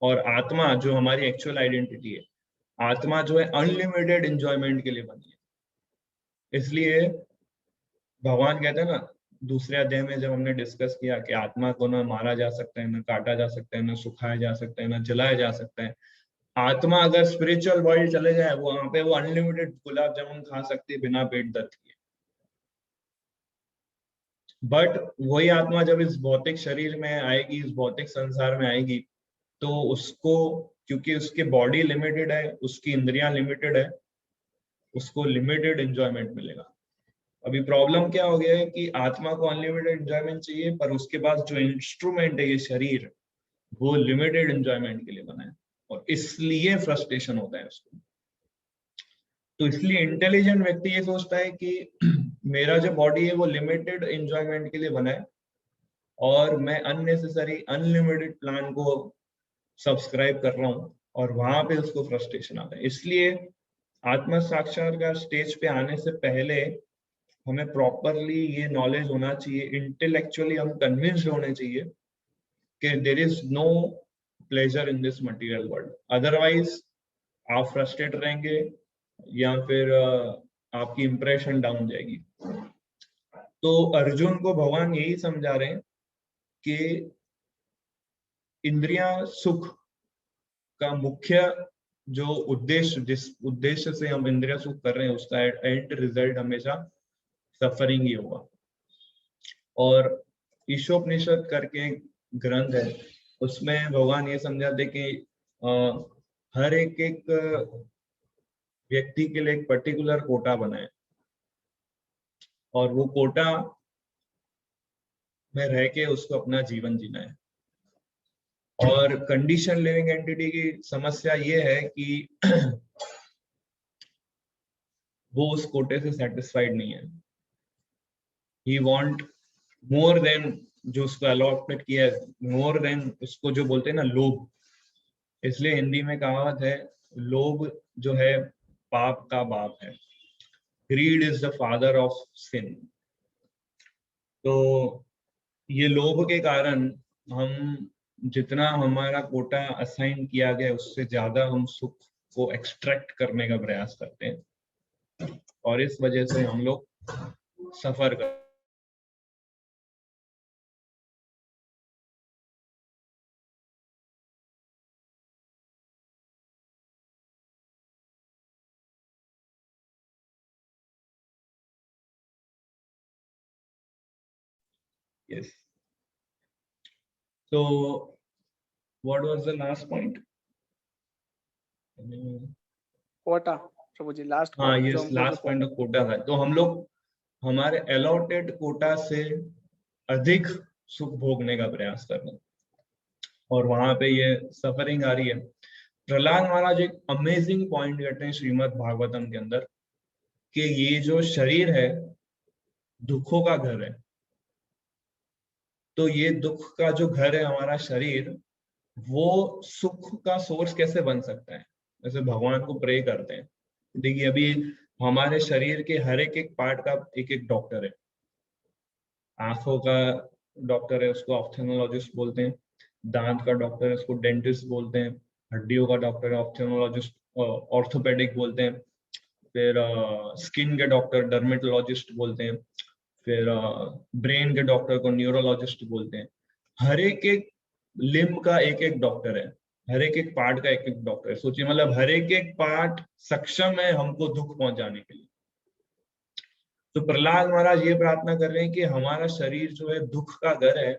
और आत्मा जो हमारी एक्चुअल आइडेंटिटी है, आत्मा जो है अनलिमिटेड एंजॉयमेंट के लिए बनी है। इसलिए भगवान कहते हैं ना दूसरे अध्याय में जब हमने डिस्कस किया कि आत्मा को ना मारा जा सकता है, ना काटा जा सकता है, ना सुखाया जा सकता है, ना जलाया जा सकता है। आत्मा अगर स्पिरिचुअल वर्ल्ड चले जाए वहां पे वो अनलिमिटेड गुलाब जामुन खा सकती है बिना पेट दर्द किए। बट वही आत्मा जब इस भौतिक शरीर में आएगी, इस भौतिक संसार में आएगी, तो उसको, क्योंकि उसकी बॉडी लिमिटेड है, उसकी इंद्रियां लिमिटेड है, उसको लिमिटेड एंजॉयमेंट मिलेगा। अभी प्रॉब्लम क्या हो गया है कि आत्मा को अनलिमिटेड एंजॉयमेंट चाहिए, पर उसके पास जो इंस्ट्रूमेंट है ये शरीर, वो लिमिटेड एंजॉयमेंट के लिए बना है, और इसलिए फ्रस्ट्रेशन होता है उसको। तो इसलिए इंटेलिजेंट व्यक्ति ये सोचता है कि मेरा जो बॉडी है वो लिमिटेड एंजॉयमेंट के लिए बना है, और मैं अननेसेसरी अनलिमिटेड प्लान को सब्सक्राइब कर रहा हूँ, और वहां पे उसको फ्रस्ट्रेशन आता है। इसलिए आत्म साक्षात्कार स्टेज पे आने से पहले हमें प्रॉपरली ये नॉलेज होना चाहिए, इंटेलेक्चुअली हम कन्विंस्ड होने चाहिए कि there is no pleasure in this material world, otherwise आप फ्रस्ट्रेट रहेंगे या फिर आपकी इंप्रेशन डाउन जाएगी। तो अर्जुन को भगवान यही समझा रहे हैं कि इंद्रियां सुख का मुख्य जो उद्देश्य, जिस उद्देश्य से हम इंद्रिया सुख कर रहे हैं, उसका एंड रिजल्ट हमेशा सफरिंग ही होगा। और ईशोपनिषद करके ग्रंथ है, उसमें भगवान ये समझाते कि हर एक व्यक्ति के लिए एक पर्टिकुलर कोटा बना है, और वो कोटा में रह के उसको अपना जीवन जीना है। और कंडीशन लिविंग एंटिटी की समस्या ये है कि वो उस कोटे से सेटिस्फाइड नहीं है, ही वांट मोर देन जो उसको अलॉटमेंट किया है, मोर देन उसको जो बोलते हैं ना लोभ। इसलिए हिंदी में कहावत है, लोभ जो है पाप का बाप है, greed is the father of sin. तो ये लोभ के कारण हम जितना हमारा कोटा असाइन किया गया उससे ज्यादा हम सुख को एक्सट्रैक्ट करने का प्रयास करते हैं और इस वजह से हम लोग सफर कर Yes. So, what was the last point? Kota Prabhu ji last. हाँ, ये लास्ट पॉइंट ऑफ कोटा था। तो हम लोग हमारे अलॉटेड कोटा से अधिक सुख भोगने का प्रयास कर रहे हैं और वहां पे ये सफरिंग आ रही है। प्रहलाद महाराज एक अमेजिंग पॉइंट कहते हैं श्रीमद् भागवतम के अंदर कि ये जो शरीर है दुखों का घर है। तो ये दुख का जो घर है हमारा शरीर, वो सुख का सोर्स कैसे बन सकता है? जैसे भगवान को प्रे करते हैं। देखिए अभी हमारे शरीर के हर एक पार्ट का एक एक डॉक्टर है। आंखों का डॉक्टर है, उसको ऑप्थेल्मोलॉजिस्ट बोलते हैं। दांत का डॉक्टर है, उसको डेंटिस्ट बोलते हैं। हड्डियों का डॉक्टर है, ऑप्थेल्मोलॉजिस्ट, ऑर्थोपेडिक बोलते हैं। फिर स्किन के डॉक्टर डर्मेटोलॉजिस्ट बोलते हैं। फिर ब्रेन के डॉक्टर को न्यूरोलॉजिस्ट बोलते हैं। हर एक लिम्ब का एक एक डॉक्टर है, हर एक पार्ट का एक एक डॉक्टर है। सोचिए मतलब हर एक पार्ट सक्षम है हमको दुख पहुंचाने के लिए। तो प्रहलाद महाराज ये प्रार्थना कर रहे हैं कि हमारा शरीर जो है दुख का घर है,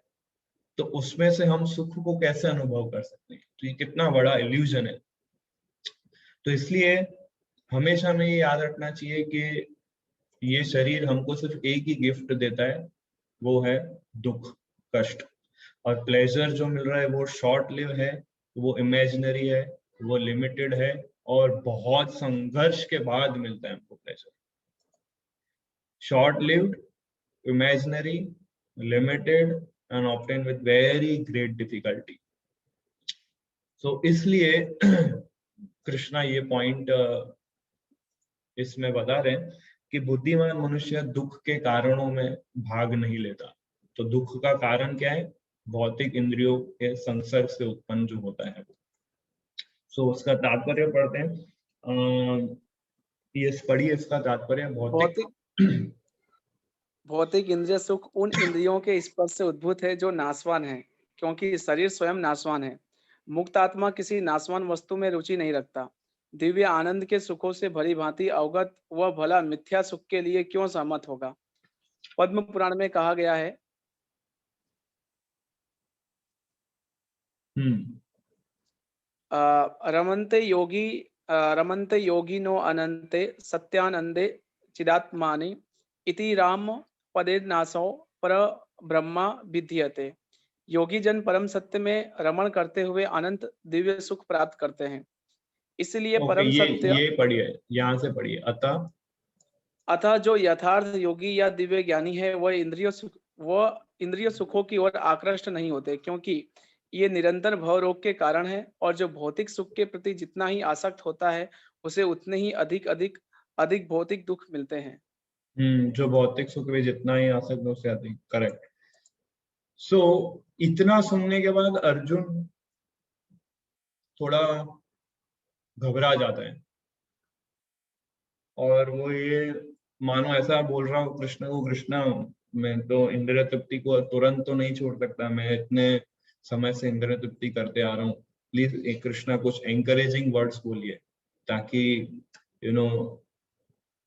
तो उसमें से हम सुख को कैसे अनुभव कर सकते हैं? तो ये कितना बड़ा इल्यूजन है। तो इसलिए हमेशा हमें ये याद रखना चाहिए कि ये शरीर हमको सिर्फ एक ही गिफ्ट देता है, वो है दुख, कष्ट। और प्लेजर जो मिल रहा है वो शॉर्ट लिव है, वो इमेजिनरी है, वो लिमिटेड है और बहुत संघर्ष के बाद मिलता है हमको pleasure. Short lived, imaginary, limited and obtain with very great difficulty. So इसलिए कृष्णा ये पॉइंट इसमें बता रहे हैं कि बुद्धिमान मनुष्य दुख के कारणों में भाग नहीं लेता। तो दुख का कारण क्या है? भौतिक इंद्रियों के संसर्ग से उत्पन्न जो होता है वो। सो उसका तात्पर्य पढ़ते हैं। ये पढ़िए इसका तात्पर्य। भौतिक इंद्रिय सुख उन इंद्रियों के स्पर्श से उद्भूत है जो नाशवान है, क्योंकि शरीर स्वयं नाशवान है। मुक्त आत्मा किसी नाशवान वस्तु में रुचि नहीं रखता। दिव्य आनंद के सुखों से भली भांति अवगत वह भला मिथ्या सुख के लिए क्यों सहमत होगा? पद्म पुराण में कहा गया है, रमन्ते योगिनो अनन्ते सत्यानंदे चिदात्मानि इति राम पदे नासो पर ब्रह्मा विद्यते। योगी जन परम सत्य में रमण करते हुए अनंत दिव्य सुख प्राप्त करते हैं। इसलिए परम सत्य ये पढ़िए, यहाँ से पढ़िए। अतः जो यथार्थ योगी या दिव्य ज्ञानी है वह इंद्रिय सुखों की ओर आकृष्ट नहीं होते, क्योंकि ये निरंतर भव रोग के कारण है। और जो भौतिक सुख के प्रति जितना ही आसक्त होता है उसे उतने ही अधिक भौतिक दुख मिलते हैं। जो भौतिक सुख में जितना ही आसक्त हो उससे अधिक। करेक्ट। सो इतना सुनने के बाद अर्जुन थोड़ा घबरा जाता है और वो ये मानो ऐसा बोल रहा हूँ कृष्ण को, कृष्णा मैं तो इंद्रिय तृप्ति को तुरंत तो नहीं छोड़ सकता, मैं इतने समय से इंद्रिय तृप्ति करते आ रहा हूँ। प्लीज कृष्णा कुछ एंकरेजिंग वर्ड्स बोलिए ताकि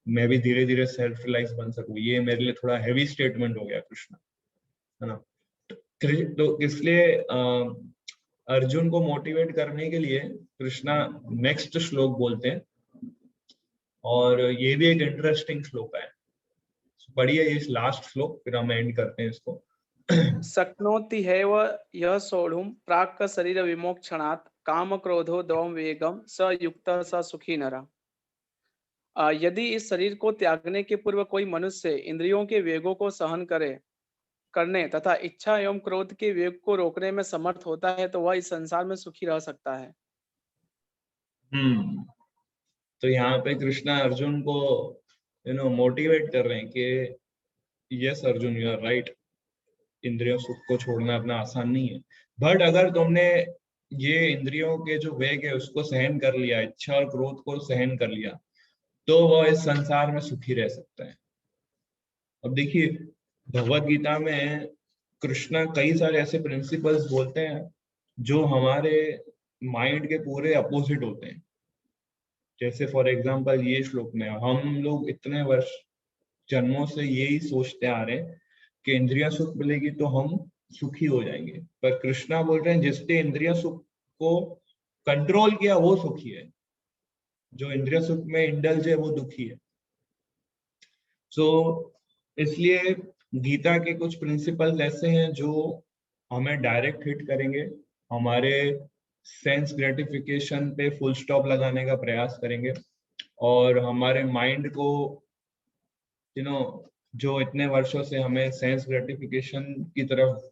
मैं भी धीरे धीरे सेल्फ रिलाइज बन सकूं। ये मेरे लिए थोड़ा हैवी स्टेटमेंट हो गया कृष्णा, है ना। तो इसलिए अर्जुन को मोटिवेट करने के लिए कृष्णा नेक्स्ट श्लोक बोलते हैं और ये भी एक इंटरेस्टिंग श्लोक है। पढ़िए इस लास्ट श्लोक, फिर हम एंड करते हैं इसको। शक्नोति हैव यः सोढुं प्राक् शरीर विमोक्षणात् काम क्रोधो दम वेगम स युक्तः स सुखी नरः। यदि इस शरीर को त्यागने के पूर्व कोई मनुष्य इंद्रियों के वेगों को सहन करने तथा इच्छा एवं क्रोध के वेग को रोकने में समर्थ होता है तो वह इस संसार में सुखी रह सकता है। तो यहाँ पे कृष्णा अर्जुन को मोटिवेट कर रहे हैं कि yes Arjun, you are right. इंद्रियों सुख को छोड़ना अपना आसान नहीं है। बट अगर तुमने ये इंद्रियों के जो वेग है उसको सहन कर लिया, इच्छा और क्रोध को सहन कर लिया, तो वह इस संसार में सुखी रह सकता है। अब देखिए भगवत गीता में कृष्णा कई सारे ऐसे प्रिंसिपल्स बोलते हैं जो हमारे माइंड के पूरे अपोजिट होते हैं। जैसे फॉर एग्जांपल ये श्लोक में हम लोग इतने वर्ष जन्मों से यही सोचते आ रहे हैं कि इंद्रिया सुख मिलेगी तो हम सुखी हो जाएंगे, पर कृष्णा बोल रहे हैं जिसने इंद्रिया सुख को कंट्रोल किया वो सुखी है, जो इंद्रिया सुख में इंडल्ज है वो दुखी है। सो इसलिए गीता के कुछ प्रिंसिपल्स ऐसे हैं जो हमें डायरेक्ट हिट करेंगे, हमारे सेंस ग्रेटिफिकेशन पे फुल स्टॉप लगाने का प्रयास करेंगे और हमारे माइंड को जो इतने वर्षों से हमें सेंस ग्रेटिफिकेशन की तरफ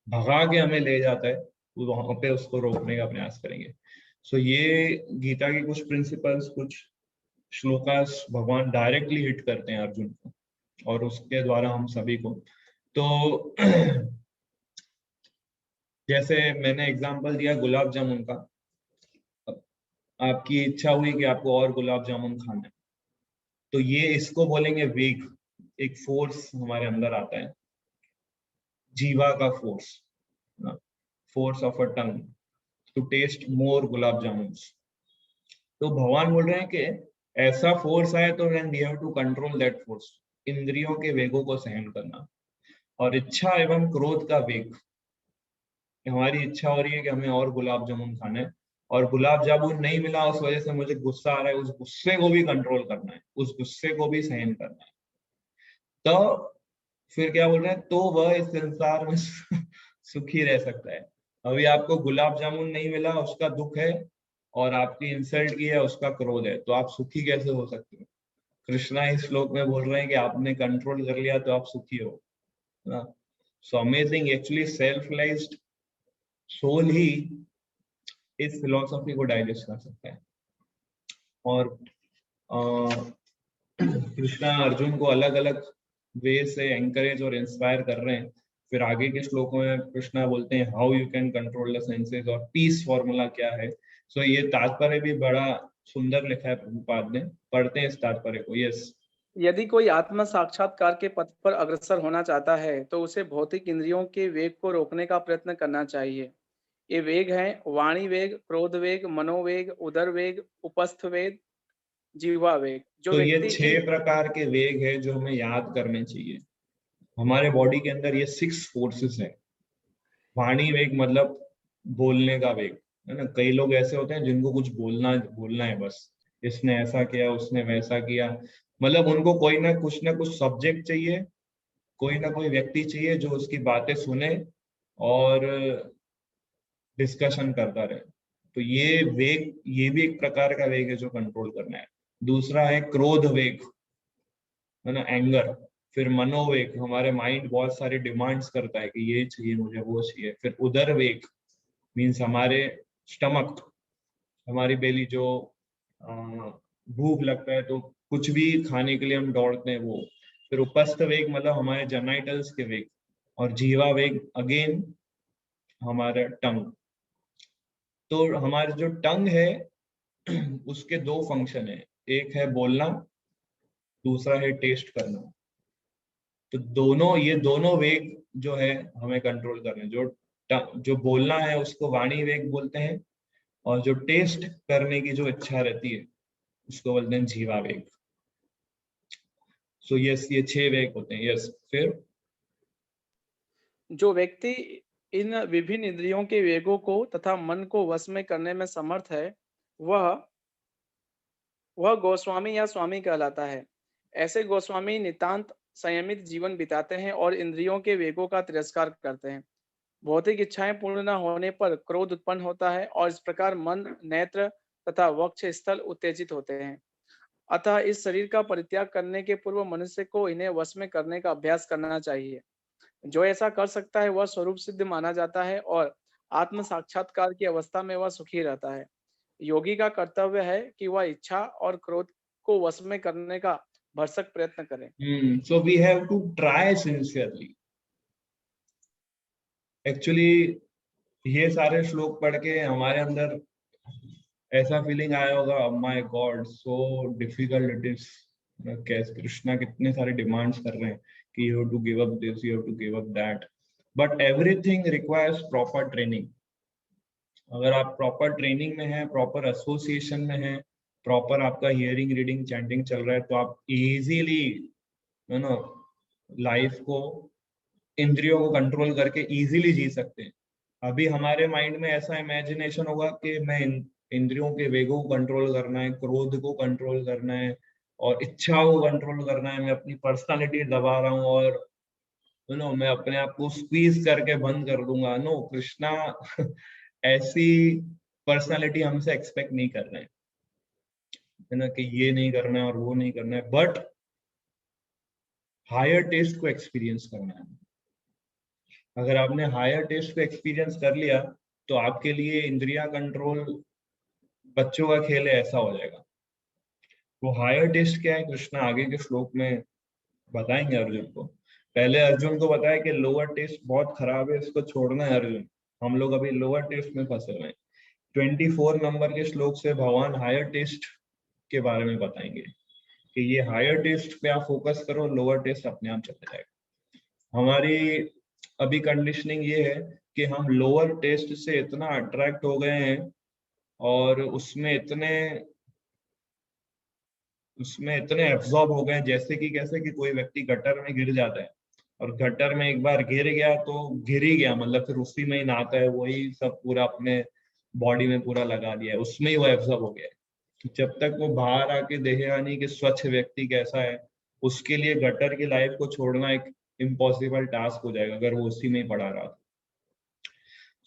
भगा के हमें ले जाता है वहां पे उसको रोकने का प्रयास करेंगे। सो ये गीता के कुछ प्रिंसिपल्स, कुछ श्लोकास भगवान डायरेक्टली हिट करते हैं अर्जुन को और उसके द्वारा हम सभी को। तो जैसे मैंने एग्जांपल दिया गुलाब जामुन का, आपकी इच्छा हुई कि आपको और गुलाब जामुन खाना है, तो ये इसको बोलेंगे वेग, एक फोर्स हमारे अंदर आता है, जीवा का force, force of a tongue to taste more gulab jamun. तो भगवान बोल रहे हैं कि ऐसा फोर्स आए तो then we have to control that force, इंद्रियों के वेगों को सहन करना। और इच्छा एवं क्रोध का वेग, हमारी इच्छा हो रही है कि हमें और गुलाब जामुन खाना है और गुलाब जामुन नहीं मिला, उस वजह से मुझे गुस्सा आ रहा है, उस गुस्से को भी कंट्रोल करना है, उस गुस्से को भी सहन करना है। तो फिर क्या बोल रहे हैं, तो वह इस संसार में सुखी रह सकता है। अभी आपको गुलाब जामुन नहीं मिला, उसका दुख है, और आपकी इंसल्ट की है, उसका क्रोध है, तो आप सुखी कैसे हो सकते हो? कृष्णा इस श्लोक में बोल रहे हैं कि आपने कंट्रोल कर लिया तो आप सुखी हो। So amazing, actually self realised soul ही इस फिलॉसफी को डाइजेस्ट कर सकता है। और कृष्णा अर्जुन को अलग अलग वे से एंकरेज और इंस्पायर कर रहे हैं। फिर आगे के श्लोकों में कृष्णा बोलते हैं how you can control the senses और पीस फॉर्मूला क्या है। सो ये तात्पर्य भी बड़ा सुंदर लिखा है प्रभुपाद ने, पढ़ते हैं इस तात्पर्य को। यस, यदि कोई आत्म साक्षात्कार के पथ पर अग्रसर होना चाहता है तो उसे भौतिक इंद्रियों के वेग को रोकने का प्रयत्न करना चाहिए। ये वेग हैं वाणी वेग, क्रोध वेग, मनोवेग, उदर वेग, उपस्थ वेग, जीवा वेग। जो तो ये व्यक्ति 6 प्रकार के वेग है जो हमें याद करने चाहिए। हमारे बॉडी के अंदर ये 6 फोर्सेस है। वाणी वेग मतलब बोलने का वेग है ना। कई लोग ऐसे होते हैं जिनको कुछ बोलना है, बस इसने ऐसा किया, उसने वैसा किया, मतलब उनको कोई ना कुछ सब्जेक्ट चाहिए, कोई ना कोई व्यक्ति चाहिए जो उसकी बातें सुने और डिस्कशन करता रहे। तो ये वेग, ये भी एक प्रकार का वेग है जो कंट्रोल करना है। दूसरा है क्रोध वेग, है ना, एंगर। फिर मनोवेग, हमारे माइंड बहुत सारी डिमांड्स करता है कि ये चाहिए मुझे, वो चाहिए। फिर उदर वेग मीन्स हमारे स्टमक, हमारी बेली, जो भूख लगता है तो कुछ भी खाने के लिए हम दौड़ते हैं, वो। फिर उपस्थ वेग मतलब हमारे जेनाइटल्स के वेग। और जीवा वेग अगेन हमारा टंग। तो हमारे जो टंग है उसके 2 फंक्शन है, एक है बोलना, दूसरा है टेस्ट करना। तो ये दोनों वेग जो है हमें कंट्रोल करने। जो बोलना है उसको वाणी वेग बोलते हैं, और जो टेस्ट करने की जो इच्छा रहती है उसको बोलते हैं जीवा वेग। सो यस, ये 6 वेग होते हैं। यस, फिर जो व्यक्ति इन विभिन्न इंद्रियों के वेगों को तथा मन को वश में करने में समर्थ है वह गोस्वामी या स्वामी कहलाता है। ऐसे गोस्वामी नितांत संयमित जीवन बिताते हैं और इंद्रियों के वेगों का तिरस्कार करते हैं। भौतिक इच्छाएं पूर्ण न होने पर क्रोध उत्पन्न होता है और इस प्रकार मन, नेत्र तथा वक्ष स्थल उत्तेजित होते हैं। अतः इस शरीर का परित्याग करने के पूर्व मनुष्य को इन्हें वश में करने का अभ्यास करना चाहिए। जो ऐसा कर सकता है वह स्वरूप सिद्ध माना जाता है और आत्म साक्षात्कार की अवस्था में वह सुखी रहता है। योगी का कर्तव्य है कि वह इच्छा और क्रोध को वश में करने का भरसक प्रयत्न करे। so we have to try sincerely, actually ये सारे श्लोक पढ़ के हमारे अंदर ऐसा फीलिंग आया होगा, my God so difficult it is, कैसे कृष्णा कितने सारे डिमांड्स कर रहे हैं कि you have to give up this, you have to give up that, but everything requires proper training. अगर आप प्रॉपर ट्रेनिंग में हैं, प्रॉपर एसोसिएशन में हैं, प्रॉपर आपका हियरिंग रीडिंग चैंटिंग चल रहा है, तो आप इजीली यू नो लाइफ को, इंद्रियों को कंट्रोल करके इजीली जी सकते हैं। अभी हमारे माइंड में ऐसा इमेजिनेशन होगा कि मैं इंद्रियों के वेगों को कंट्रोल करना है, क्रोध को कंट्रोल करना है और इच्छाओं को कंट्रोल करना है, मैं अपनी पर्सनालिटी दबा रहा हूँ और मैं अपने आप को स्क्वीज करके बंद कर दूंगा। नो, कृष्णा ऐसी पर्सनालिटी हमसे एक्सपेक्ट नहीं कर रहे हैं, है ना, कि ये नहीं करना है और वो नहीं करना है, बट हायर टेस्ट को एक्सपीरियंस करना है। अगर आपने हायर टेस्ट को एक्सपीरियंस कर लिया तो आपके लिए इंद्रिया कंट्रोल बच्चों का खेल है, ऐसा हो जाएगा। वो हायर टेस्ट क्या है, कृष्णा आगे के श्लोक में बताएंगे अर्जुन को। पहले अर्जुन को बताया कि लोअर टेस्ट बहुत खराब है, इसको छोड़ना है अर्जुन। हम लोग अभी लोअर टेस्ट में फंसे हुए हैं। 24 नंबर के श्लोक से भगवान हायर टेस्ट के बारे में बताएंगे कि ये हायर टेस्ट पे आप फोकस करो, लोअर टेस्ट अपने आप चला जाएगा। हमारी अभी कंडीशनिंग ये है कि हम लोअर टेस्ट से इतना अट्रैक्ट हो गए हैं और उसमें इतने एब्जॉर्ब हो गए, जैसे कि कैसे कि कोई व्यक्ति गटर में गिर जाता है और गटर में एक बार गिर गया तो गिर ही गया, मतलब फिर उसी में ही नहाता है, वही सब पूरा अपने बॉडी में पूरा लगा दिया है, उसमें ही वो एब्जॉर्ब हो गया है। जब तक वो बाहर आके देखेगा नहीं कि स्वच्छ व्यक्ति कैसा है, उसके लिए गटर की लाइफ को छोड़ना एक इम्पॉसिबल टास्क हो जाएगा अगर वो उसी में ही पड़ा रहा।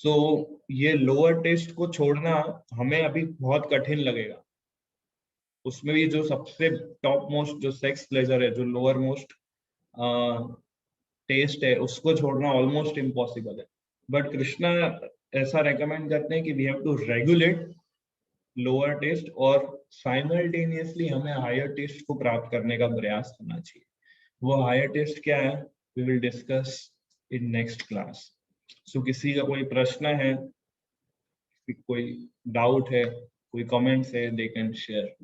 सो ये लोअर टेस्ट को छोड़ना हमें अभी बहुत कठिन लगेगा। उसमें भी जो सबसे टॉप मोस्ट जो सेक्स प्लेजर है, जो लोअर मोस्ट टेस्ट है, उसको छोड़ना ऑलमोस्ट इम्पॉसिबल है। बट कृष्णा ऐसा रेकमेंड करते हैं कि we have to regulate lower taste और साइमल्टेनियसली हमें हायर टेस्ट को प्राप्त करने का प्रयास करना चाहिए। वो हायर टेस्ट क्या है, we will discuss in next class. So किसी का कोई प्रश्न है, कोई डाउट है, कोई कमेंट्स है, दे कैन शेयर।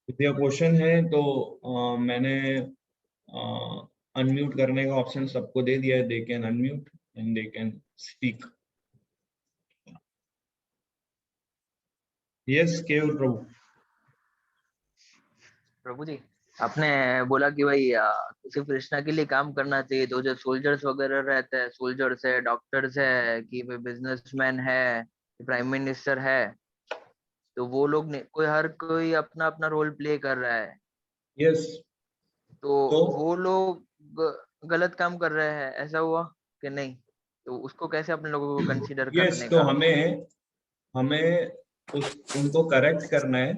यदि क्वेश्चन है तो मैंने अनम्यूट करने का ऑप्शन सबको दे दिया है, they can unmute and they can speak. Yes केवल प्रभु। प्रभु जी, आपने बोला कि भाई सिर्फ कृष्णा के लिए काम करना चाहिए, तो जो सोल्जर्स वगैरह रहते हैं, सोल्जर्स है, डॉक्टर्स है, कि बिजनेसमैन है, प्राइम मिनिस्टर है, तो वो लोग हर कोई अपना अपना रोल प्ले कर रहा है। यस। तो वो लोग गलत काम कर रहे हैं, ऐसा हुआ कि नहीं? तो उसको कैसे अपने लोगों को कंसीडर करने तो का? हमें उनको करेक्ट करना है।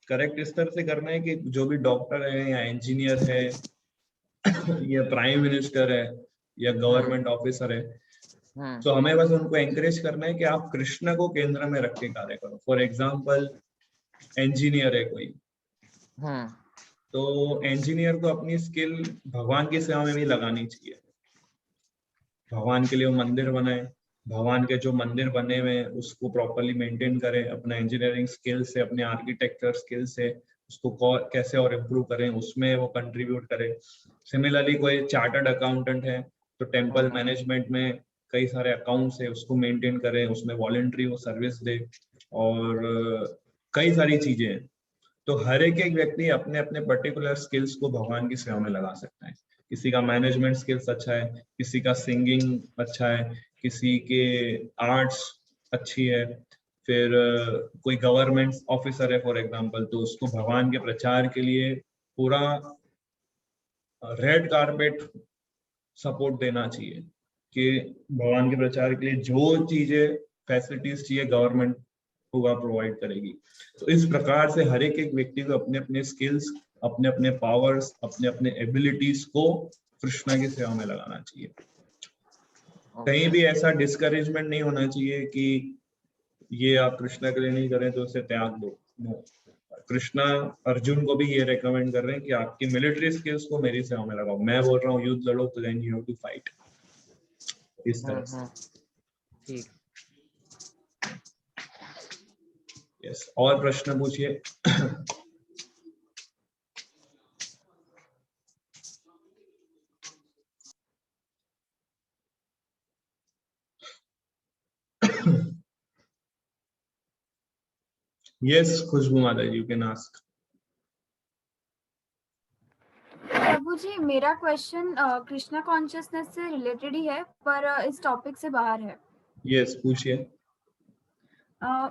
करेक्ट इस तरह से करना है कि जो भी डॉक्टर है या इंजीनियर है या प्राइम मिनिस्टर है या गवर्नमेंट ऑफिसर है, तो हमें बस उनको एंकरेज करना है कि आप कृष्ण को केंद्र में रख के कार्य करो। फॉर एग्जाम्पल इंजीनियर है कोई, तो इंजीनियर को अपनी स्किल भगवान की सेवा में भी लगानी चाहिए। भगवान के लिए वो मंदिर बनाए, भगवान के जो मंदिर बने हुए हैं उसको प्रॉपरली मेंटेन करें, अपना इंजीनियरिंग स्किल से, अपने आर्किटेक्चर स्किल से उसको कैसे और इम्प्रूव करें, उसमें वो कंट्रीब्यूट करें। सिमिलरली कोई चार्टर्ड अकाउंटेंट है तो टेम्पल मैनेजमेंट में कई सारे अकाउंट्स है, उसको मेंटेन करें, उसमें वॉलंटरी वो सर्विस दे और कई सारी चीजें हैं। तो हर एक व्यक्ति अपने अपने पर्टिकुलर स्किल्स को भगवान की सेवा में लगा सकता है। किसी का मैनेजमेंट स्किल्स अच्छा है, किसी का सिंगिंग अच्छा है, किसी के आर्ट्स अच्छी है, फिर कोई गवर्नमेंट ऑफिसर है फॉर एग्जांपल, तो उसको भगवान के प्रचार के लिए पूरा रेड कारपेट सपोर्ट देना चाहिए कि भगवान के प्रचार के लिए जो चीजें फैसिलिटीज चाहिए गवर्नमेंट होगा प्रोवाइड करेगी। तो इस प्रकार से हर एक व्यक्ति को अपने अपने स्किल्स, अपने अपने पावर्स, अपने अपने एबिलिटीज को कृष्णा की सेवा में लगाना चाहिए। कहीं भी ऐसा डिस्करेजमेंट नहीं होना चाहिए कि ये आप कृष्णा के लिए नहीं करें तो उसे त्याग दो। कृष्णा अर्जुन को भी ये रेकमेंड कर रहे हैं कि आपकी मिलिट्री स्किल्स को मेरी सेवा में लगाओ। मैं बोल रहा हूँ युद्ध लड़ो, तो then you have to fight, इस तरह से। ठीक। यस, और प्रश्न पूछिए। यस खुशबू माता जी, यू कैन आस्क। प्रभु जी, मेरा क्वेश्चन कृष्णा कॉन्शियसनेस से रिलेटेड ही है, पर इस टॉपिक से बाहर है। यस पूछिए।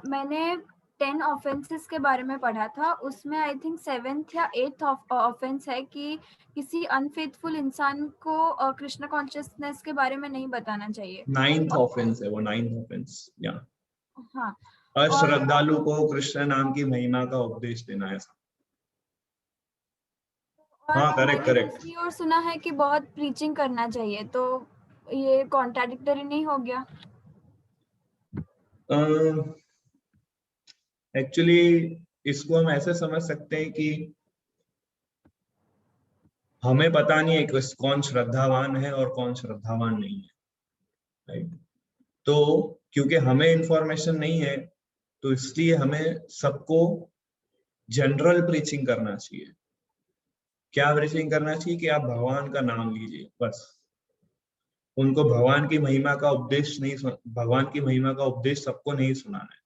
मैंने 10 ऑफेंसेस के बारे में पढ़ा था, उसमें आई थिंक 7th या 8th ऑफेंस है कि किसी अनफेथफुल इंसान को कृष्णा कॉन्शियसनेस के बारे में नहीं बताना चाहिए। 9th ऑफेंस है वो, 9th ऑफेंस। या हाँ, अश्रद्धालु को कृष्ण नाम की महिमा का उपदेश देना है। हाँ, करेक्ट करेक्ट। दूसरी ओर सुना है कि बहुत प्रीचिंग करना चाहिए, तो ये कॉन्ट्राडिक्टरी नहीं हो गया? एक्चुअली इसको हम ऐसे समझ सकते हैं कि हमें पता नहीं है कौन श्रद्धावान है और कौन श्रद्धावान नहीं है, राइट? तो क्योंकि हमें इंफॉर्मेशन नहीं है, तो इसलिए हमें सबको जनरल प्रीचिंग करना चाहिए। क्या प्रीचिंग करना चाहिए कि आप भगवान का नाम लीजिए, बस। उनको भगवान की महिमा का उपदेश नहीं, भगवान की महिमा का उपदेश सबको नहीं सुनाना है,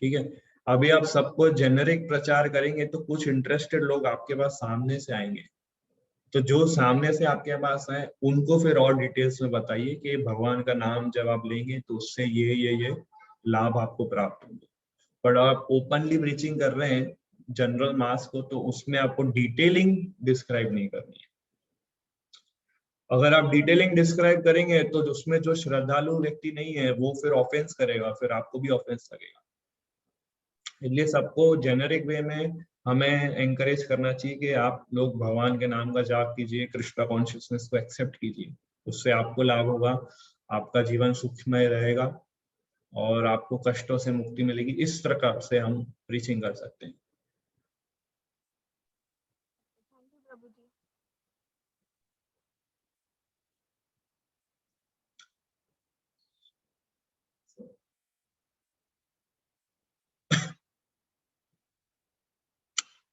ठीक है? अभी आप सबको जेनरिक प्रचार करेंगे तो कुछ इंटरेस्टेड लोग आपके पास सामने से आएंगे, तो जो सामने से आपके पास आए उनको फिर और डिटेल्स में बताइए कि भगवान का नाम जब आप लेंगे तो उससे ये लाभ आपको प्राप्त होंगे। पर आप ओपनली प्रीचिंग कर रहे हैं जनरल मास को, तो उसमें आपको डिटेलिंग डिस्क्राइब नहीं करनी है। अगर आप डिटेलिंग डिस्क्राइब करेंगे तो उसमें जो श्रद्धालु व्यक्ति नहीं है वो फिर ऑफेंस करेगा, फिर आपको भी ऑफेंस लगेगा। इसलिए सबको जेनरिक वे में हमें एंकरेज करना चाहिए कि आप लोग भगवान के नाम का जाप कीजिए, कृष्णा कॉन्शियसनेस को एक्सेप्ट कीजिए, उससे आपको लाभ होगा, आपका जीवन सुखमय रहेगा और आपको कष्टों से मुक्ति मिलेगी। इस प्रकार से हम प्रीचिंग कर सकते हैं।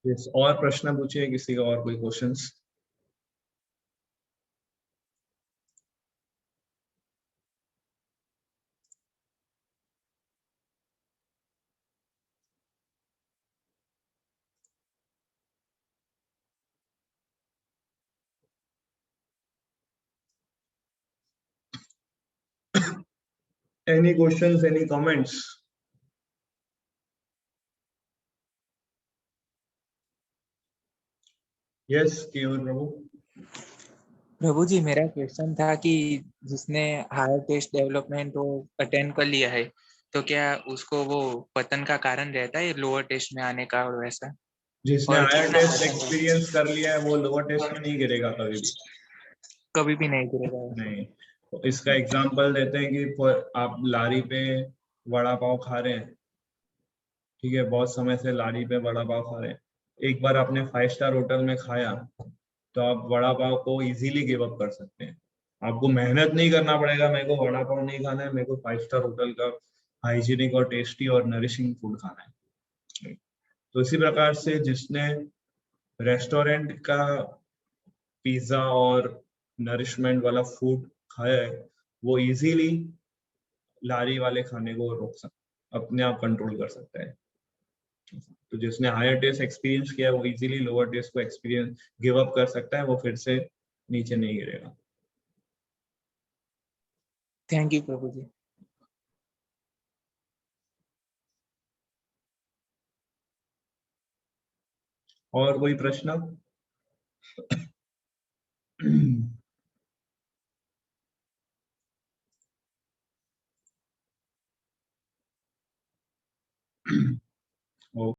यस, और प्रश्न पूछिए किसी का, और कोई questions? Any questions, any comments? Yes, केवल प्रभु। प्रभु जी, मेरा क्वेश्चन था कि जिसने हायर टेस्ट डेवलपमेंट वो अटेंड कर लिया है, तो क्या उसको वो पतन का कारण रहता है लोअर टेस्ट में आने का और वैसा? जिसने और हायर कितना टेस्ट percent एक्सपीरियंस कर लिया है वो लोअर टेस्ट में नहीं गिरेगा कभी भी। कभी भी नहीं गिरेगा? नहीं, तो इसका एग्जांपल देते हैं कि आप लारी पे वड़ा पाव खा रहे हैं, ठीक है? बहुत समय से लारी पे वड़ा पाव खा रहे हैं, एक बार आपने 5 स्टार होटल में खाया तो आप वड़ा पाव को इजीली गिव अप कर सकते हैं। आपको मेहनत नहीं करना पड़ेगा, मेरे को वड़ा पाव नहीं खाना है, मेरे को 5 स्टार होटल का हाइजीनिक और टेस्टी और नरिशिंग फूड खाना है। तो इसी प्रकार से जिसने रेस्टोरेंट का पिज्जा और नरिशमेंट वाला फूड खाया है वो इजीली लारी वाले खाने को रोक सकता, अपने आप कंट्रोल कर सकता है। तो जिसने हायर टेस्ट एक्सपीरियंस किया है वो इजीली लोअर टेस्ट को एक्सपीरियंस गिव अप कर सकता है, वो फिर से नीचे नहीं गिरेगा। थैंक यू प्रभु जी। और कोई प्रश्न?